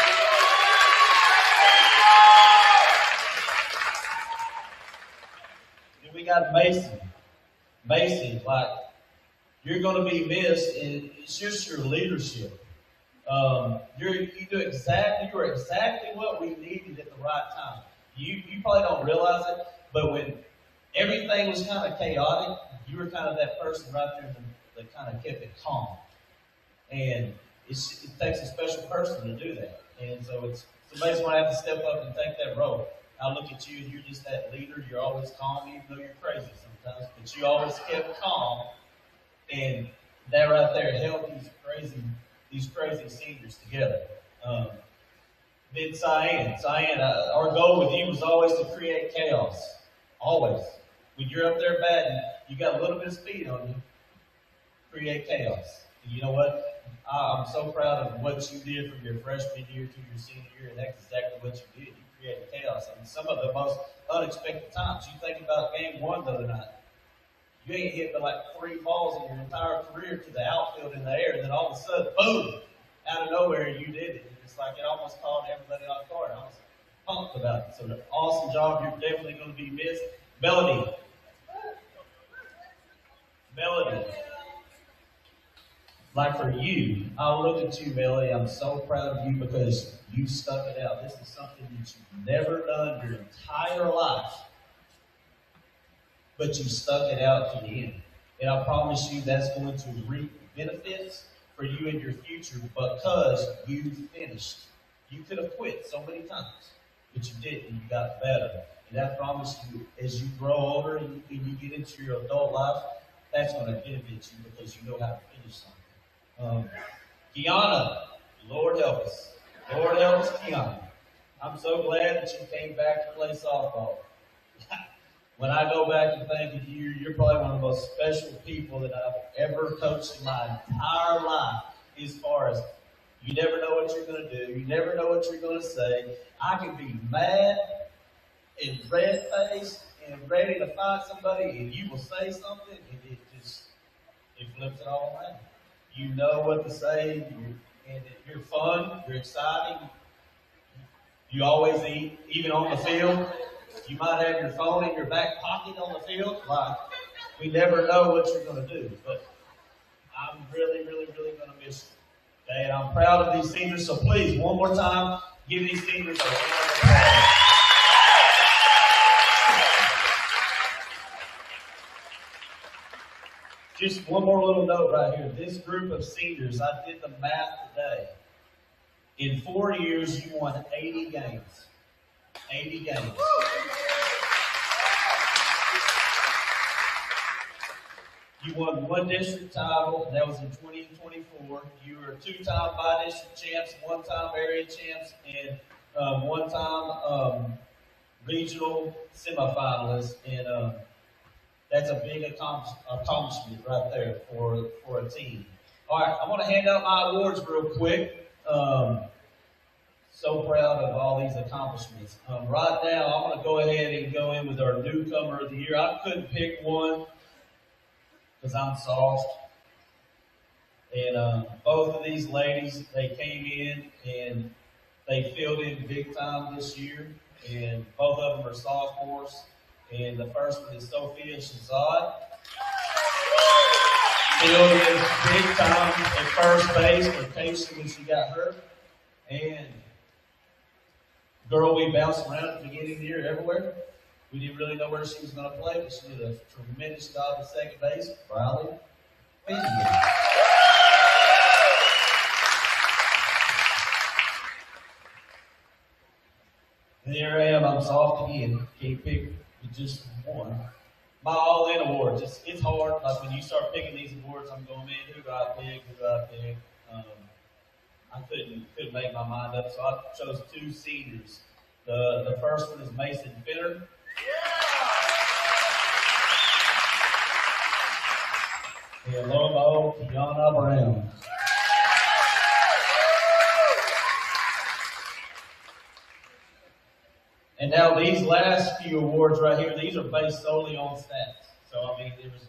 J: Then we got Mason. Mason, like, you're going to be missed, and it's just your leadership. You were exactly what we needed at the right time. You probably don't realize it, but when everything was kind of chaotic, you were kind of that person right there that kind of kept it calm. And it takes a special person to do that. And so somebody's going to have to step up and take that role. I look at you, and you're just that leader. You're always calm, even though you're crazy sometimes, but you always kept calm. And that right there held these crazy seniors together. Then Cyan, our goal with you was always to create chaos. Always. When you're up there batting, you got a little bit of speed on you. Create chaos. And you know what? I'm so proud of what you did from your freshman year to your senior year, and that's exactly what you did. You created chaos. strikeouts. I mean, some of the most unexpected times. You think about game one the other night. You ain't hit but like 3 balls in your entire career to the outfield in the air, and then all of a sudden, boom, out of nowhere, you did it. It's like it almost caught everybody off guard. I was pumped about it. So, an awesome job. You're definitely going to be missed. Melody. Like for you, I look at you, Melody. I'm so proud of you because you stuck it out. This is something that you've never done your entire life, but you stuck it out to the end. And I promise you that's going to reap benefits for you in your future because you finished. You could have quit so many times, but you didn't. You got better. And I promise you, as you grow older and you get into your adult life, that's going to benefit you because you know how to finish something. Kiana, Lord help us. Lord help us, Kiana. I'm so glad that you came back to play softball. When I go back and think of you, you're probably one of the most special people that I've ever coached in my entire life as far as you never know what you're going to do. You never know what you're going to say. I can be mad and red-faced and ready to fight somebody, and you will say something, and it flips it all around. You know what to say, and you're fun, you're exciting. You always eat, even on the field. You might have your phone in your back pocket on the field. Like, we never know what you're going to do, but I'm really, really, really going to miss you. Okay, and I'm proud of these seniors, so please, one more time, give these seniors a round of applause. Just one more little note right here. This group of seniors, I did the math today. In 4 years, you won 80 games. 80 games. You won 1 district title, and that was in 2024. You were 2-time by-district champs, 1-time area champs, and 1-time regional semifinalists. And that's a big accomplishment right there for a team. All right, I want to hand out my awards real quick. So proud of all these accomplishments. Right now, I'm going to go ahead and go in with our newcomer of the year. I couldn't pick one because I'm soft. And both of these ladies, they came in and they filled in big time this year. And both of them are sophomores. And the first one is Sophia Shazad. Filled in big time at first base for Casey when she got hurt. And girl, we bounced around at the beginning of the year everywhere. We didn't really know where she was going to play, but she did a tremendous job at second base. Riley. Thank you. And here I am. I'm soft again. Can't pick just one. My all-in awards. It's hard. Like when you start picking these awards, I'm going, man, who do I pick? Who do I pick? I couldn't make my mind up, so I chose 2 seniors. The first one is Mason Finner. And lo and behold, Kiana Brown. And now these last few awards right here, these are based solely on stats. So, I mean, it was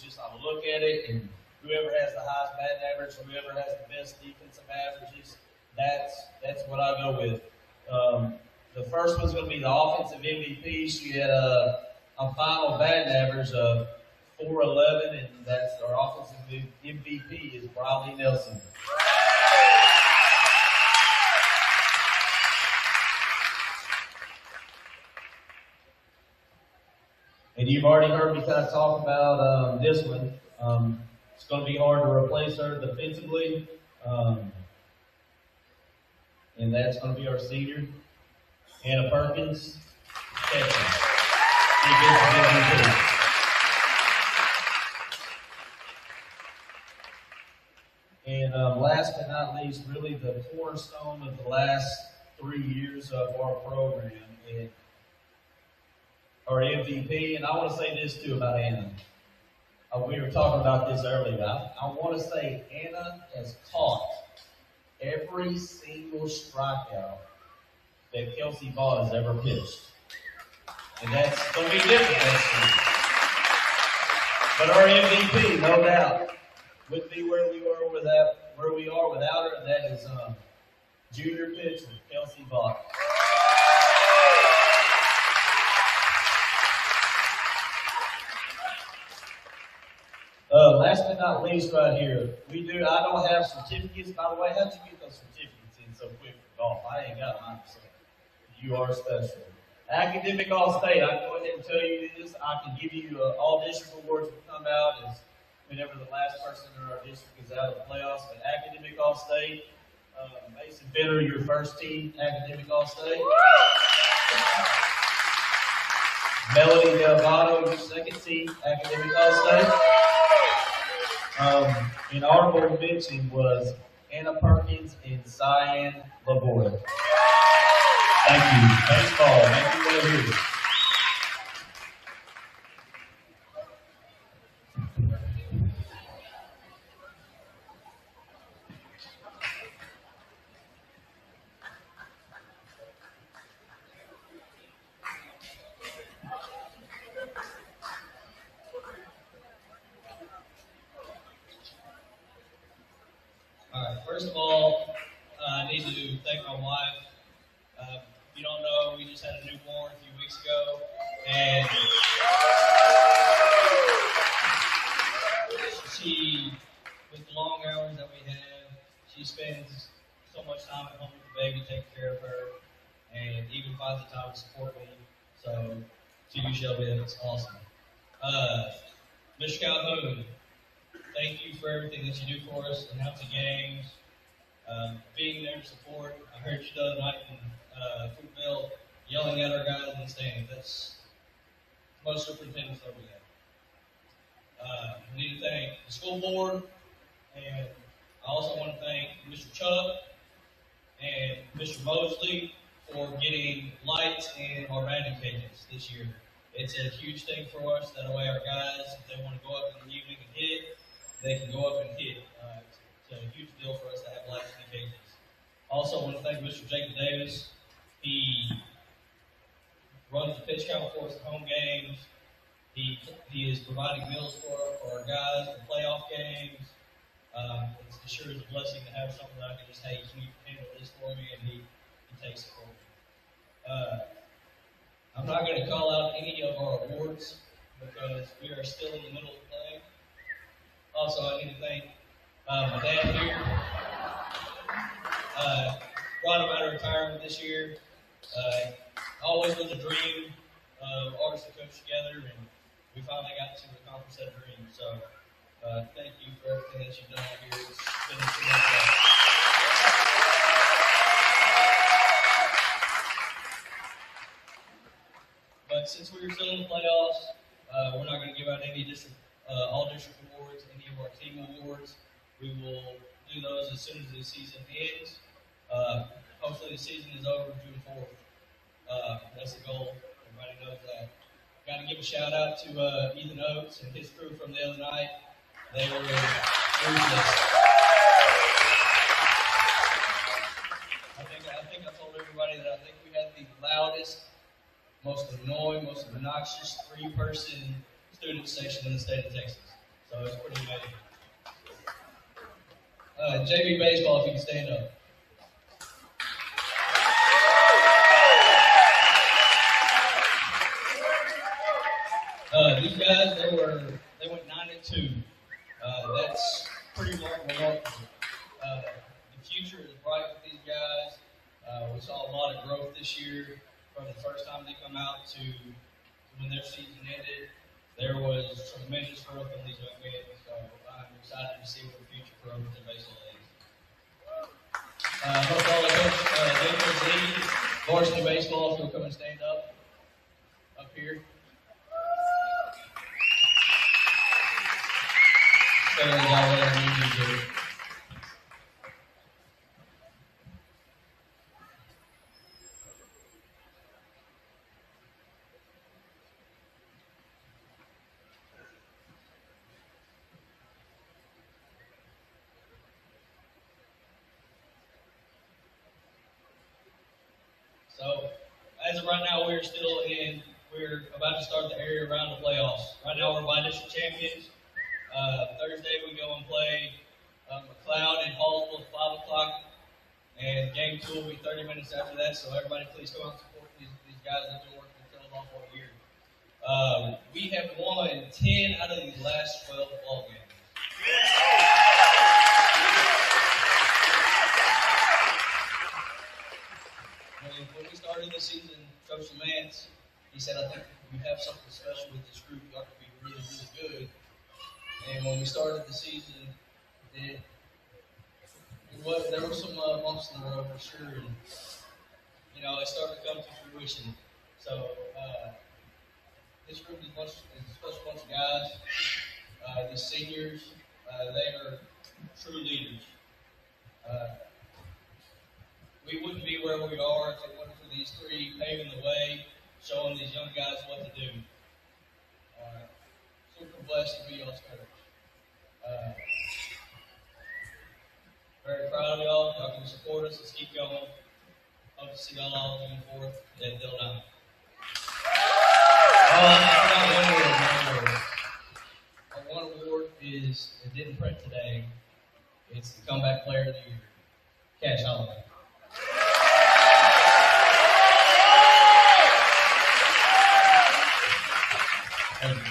J: just, I look at it, and whoever has the highest batting average, whoever has the best defensive averages, that's what I go with. The first one's going to be the offensive MVP. She had a final batting average of .411, and that's our offensive MVP is Briley Nelson. And you've already heard me kind of talk about this one. It's going to be hard to replace her defensively. And that's going to be our senior, Hannah Perkins. And last but not least, really the cornerstone of the last 3 years of our program, and our MVP. And I want to say this too about Anna. We were talking about this earlier. I want to say Anna has caught every single strikeout that Kelsey Vaught has ever pitched. And that's going to be different next year. But our MVP, no doubt, would be where we are without her, and that is junior pitcher Kelsey Vaught. Last but not least, right here, I don't have certificates. By the way, how'd you get those certificates in so quick for golf? I ain't got mine, so you are special. Academic All-State, I can go ahead and tell you this. I can give you all district awards will come out as whenever the last person in our district is out of the playoffs. But Academic All-State, Mason Bitter, your first team, Academic All-State. Melody Delgado, your second team, Academic All-State. And honorable mention was Anna Perkins and Cyan Laboy. Thank you. Baseball, make your way here.
K: All right, first of all, I need to thank my wife. If you don't know, we just had a newborn a few weeks ago, and she, with the long hours that we have, she spends so much time at home with the baby, taking care of her, and even finds the time to support me. So, to you, Shelby, that's awesome. Mr. Calhoun, thank you for everything that you do for us, announcing games, being there to support. I heard you the other night in Fruitville yelling at our guys in the stands. That's most superintendents that we have. I need to thank the school board, and I also want to thank Mr. Chubb and Mr. Mosley for getting lights in our batting cages this year. It's a huge thing for us. That way our guys, if they want to go up in the evening and hit, they can go up and hit. It's a huge deal for us to have lights in the cages. Also, I want to thank Mr. Jacob Davis. He runs the pitch count for us at home games. He is providing meals for our guys for playoff games. It sure is a blessing to have something that I can just, hey, can you handle this for me? And he takes it for me. I'm not going to call out any of our awards because we are still in the middle of playing. Also, I need to thank my dad here. Brought him out of retirement this year. Always was a dream of ours to coach together, and we finally got to accomplish that dream. So, thank you for everything that you've done out here. It's been a tremendous job. But since we're still in the playoffs, we're not going to give out any all district awards, any of our team awards. We will do those as soon as the season ends. Hopefully the season is over June 4th. That's the goal. Everybody knows that. Got to give a shout out to Ethan Oates and his crew from the other night. They were ruthless. I think I told everybody that I think we had the loudest, most annoying, most obnoxious three-person student section in the state of Texas. So it's pretty amazing. JV baseball, if you can stand up. These guys, they went 9-2. That's pretty remarkable. The future is bright with these guys. We saw a lot of growth this year from the first time they come out to when their season ended. There was tremendous growth in these young men, so I'm excited to see what the future for Overton baseball is. Hope all the Varsity baseball, if you'll come and stand up here. Fairly got whatever you need to do. So as of right now, we're about to start the area round of playoffs. Right now, we're by-district champions. Thursday, we go and play McLeod in Hallsville at 5 o'clock. And game 2 will be 30 minutes after that, so everybody please come out and support these guys that have been working their tails off all year. We have won 10 out of these last 12 ball games. When we started the season, Coach Lamance, he said, I think you have something special with this group. You ought to be really, really good. And when we started the season, there were some bumps in the road for sure. And, it started to come to fruition. So this group is a special bunch of guys. These seniors, they are true leaders. We wouldn't be where we are if it wasn't for these three paving the way, showing these young guys what to do. Super blessed to be y'all's coach. Very proud of y'all. Y'all can support us. Let's keep going. Hope to see y'all all June 4th at Dill Down. Our one award is, it didn't print today. It's the Comeback Player of the Year, Cash Holiday. Thank you.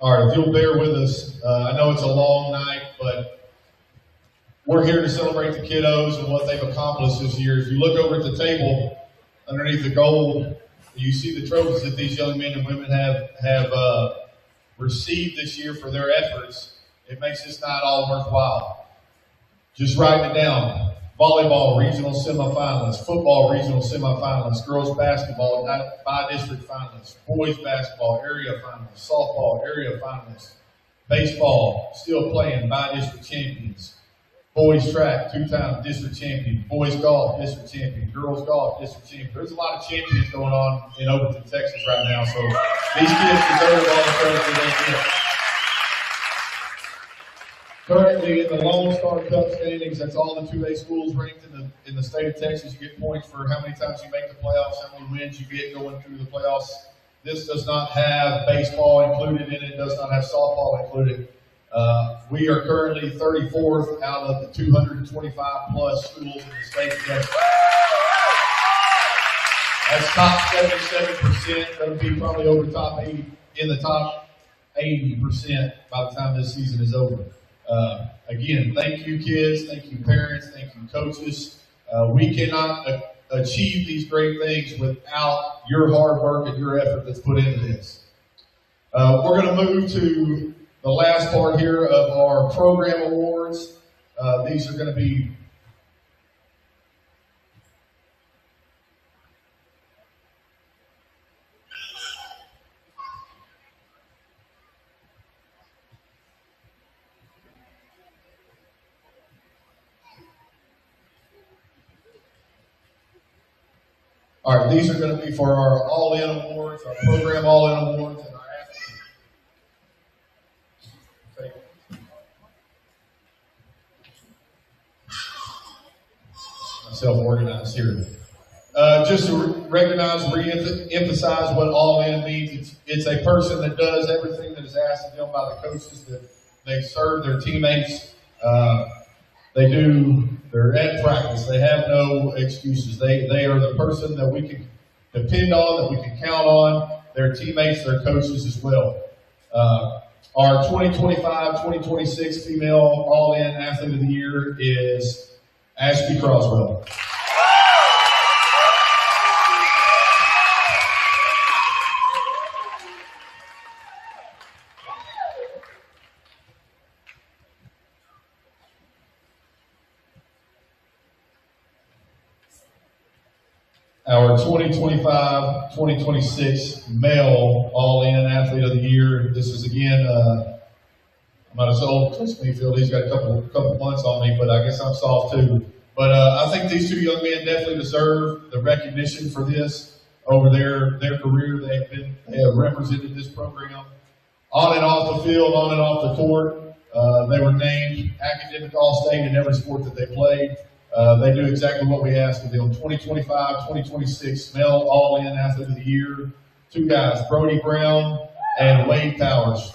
B: All right, if you'll bear with us, I know it's a long night, but we're here to celebrate the kiddos and what they've accomplished this year. If you look over at the table, underneath the gold, you see the trophies that these young men and women have received this year for their efforts. It makes this night all worthwhile. Just writing it down. Volleyball regional semifinalists, football regional semifinalists, girls basketball by-district finalists, boys basketball area finalists, softball area finalists, baseball still playing by-district champions, boys track 2-time district champion, boys golf district champion, girls golf district champion. There's a lot of champions going on in Overton, Texas right now, so these kids deserve all the credit that they get. Currently in the Lone Star Cup standings, that's all the 2A schools ranked in the state of Texas. You get points for how many times you make the playoffs, how many wins you get going through the playoffs. This does not have baseball included in it, does not have softball included. We are currently 34th out of the 225 plus schools in the state of Texas. That's top 77%. That'll be probably over top 80, in the top 80% by the time this season is over. Again, thank you kids, thank you parents, thank you coaches. We cannot achieve these great things without your hard work and your effort that's put into this. We're going to move to the last part here of our program awards. These are going to be all right, these are going to be for our all-in awards, our program all-in awards, and our athlete. Self-organized here. Just to recognize, re-emphasize what all-in means. It's a person that does everything that is asked of them by the coaches, that they serve their teammates. They're at practice. They have no excuses. They are the person that we can depend on, that we can count on, their teammates, their coaches as well. Our 2025-2026 female all-in athlete of the year is Ashby Croswell. Our 2025-2026 male all-in athlete of the year. This is again, I'm not as old as Mayfield. He's got a couple months on me, but I guess I'm soft too. But I think these two young men definitely deserve the recognition for this over their career. They have represented this program on and off the field, on and off the court. They were named academic all-state in every sport that they played. They do exactly what we asked of them. 2025, 2026 Male All-In Athlete of the Year. Two guys, Brody Brown and Wade Powers.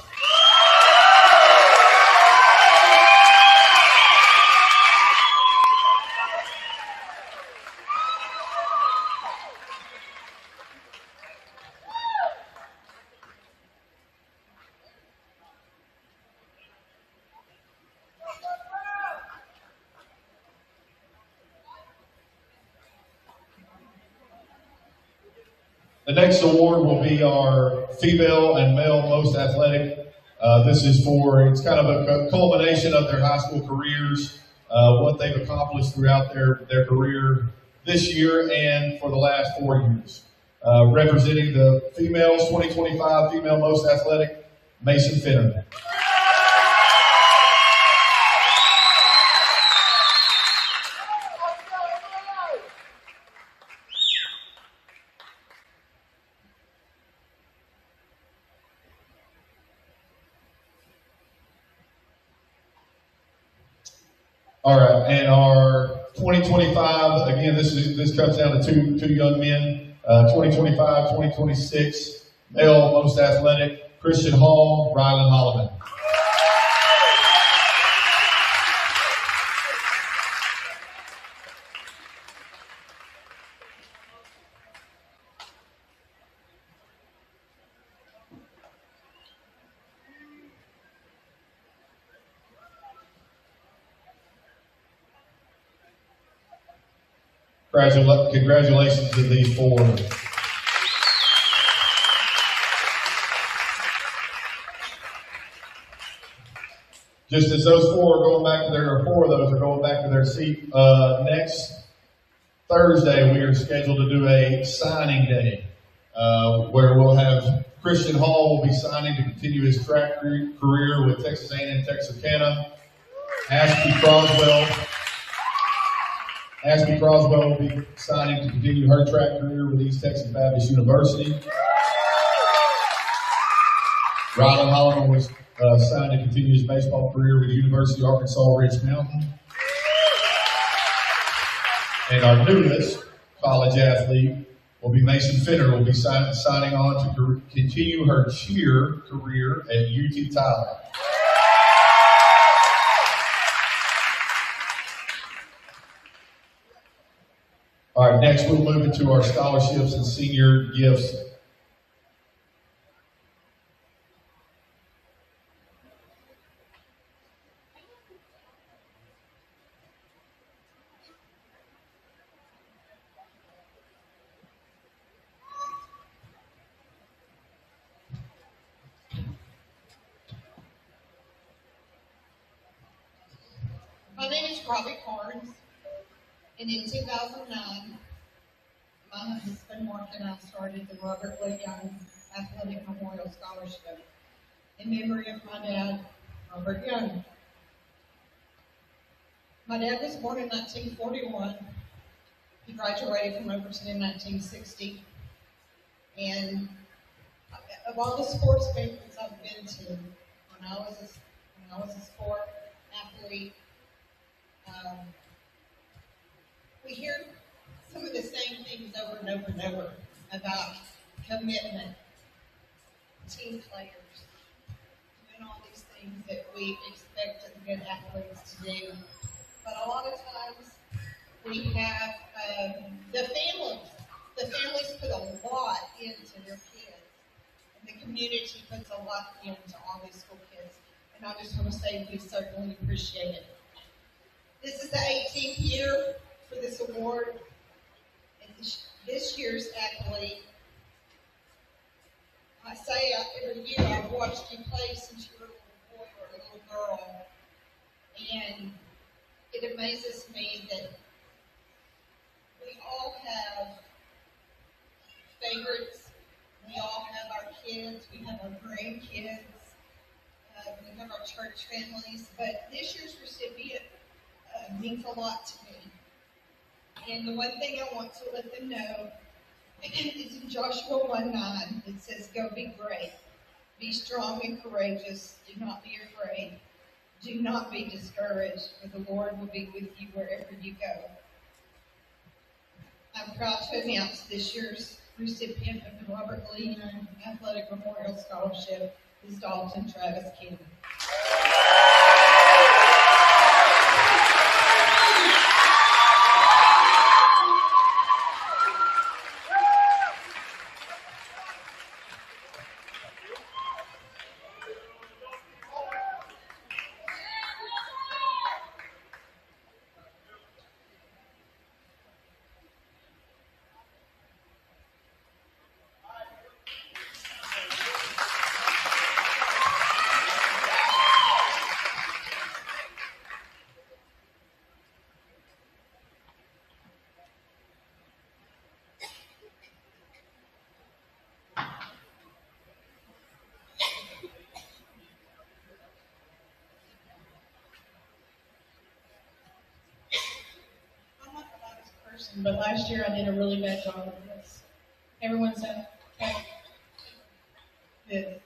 B: The next award will be our female and male most athletic. It's kind of a culmination of their high school careers, what they've accomplished throughout their career this year and for the last 4 years. Representing the females, 2025 female most athletic, Mason Finner. All right, and our 2025, again, this comes down to two young men, 2025, 2026, male most athletic, Christian Hall, Rylan Holloman. Congratulations to these four. Just as those four are going back to four of those are going back to their seat, next Thursday we are scheduled to do a signing day, where we'll have Christian Hall will be signing to continue his track career with Texas A&M Texarkana. Ashby Croswell will be signing to continue her track career with East Texas Baptist University. Rylan Holloman was signed to continue his baseball career with the University of Arkansas Ridge Mountain. And our newest college athlete will be Mason Finner, will be signing on to continue her cheer career at UT Tyler. All right, next we'll move into our scholarships and senior gifts.
L: My name is Robbie Carnes, and in 2009, my husband Mark and I started the Robert Lee Young Athletic Memorial Scholarship in memory of my dad, Robert Young. My dad was born in 1941. He graduated from Overton in 1960. And of all the sports banquets I've been to, when I was a sport athlete, we hear some of the same things over and over and over about commitment, team players, doing all these things that we expect the good athletes to do. But a lot of times we have the families. The families put a lot into their kids, and the community puts a lot into all these school kids. And I just want to say we certainly appreciate it. This is the 18th year for this award, and this year's athlete. I say every year I've watched you play since you were a little boy or a little girl, and it amazes me that we all have favorites. We all have our kids. We have our grandkids. We have our church families. But this year's recipient means a lot to me. And the one thing I want to let them know is in Joshua 1:9, it says, "Go be great. Be strong and courageous. Do not be afraid. Do not be discouraged, for the Lord will be with you wherever you go." I'm proud to announce this year's recipient of the Robert Lee Young Athletic Memorial Scholarship is Dalton Travis King. But last year I did a really bad job of this. Everyone said, okay. Good.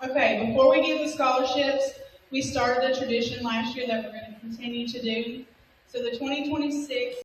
L: Okay, before we give the scholarships, we started a tradition last year that we're going to continue to do. So the 2026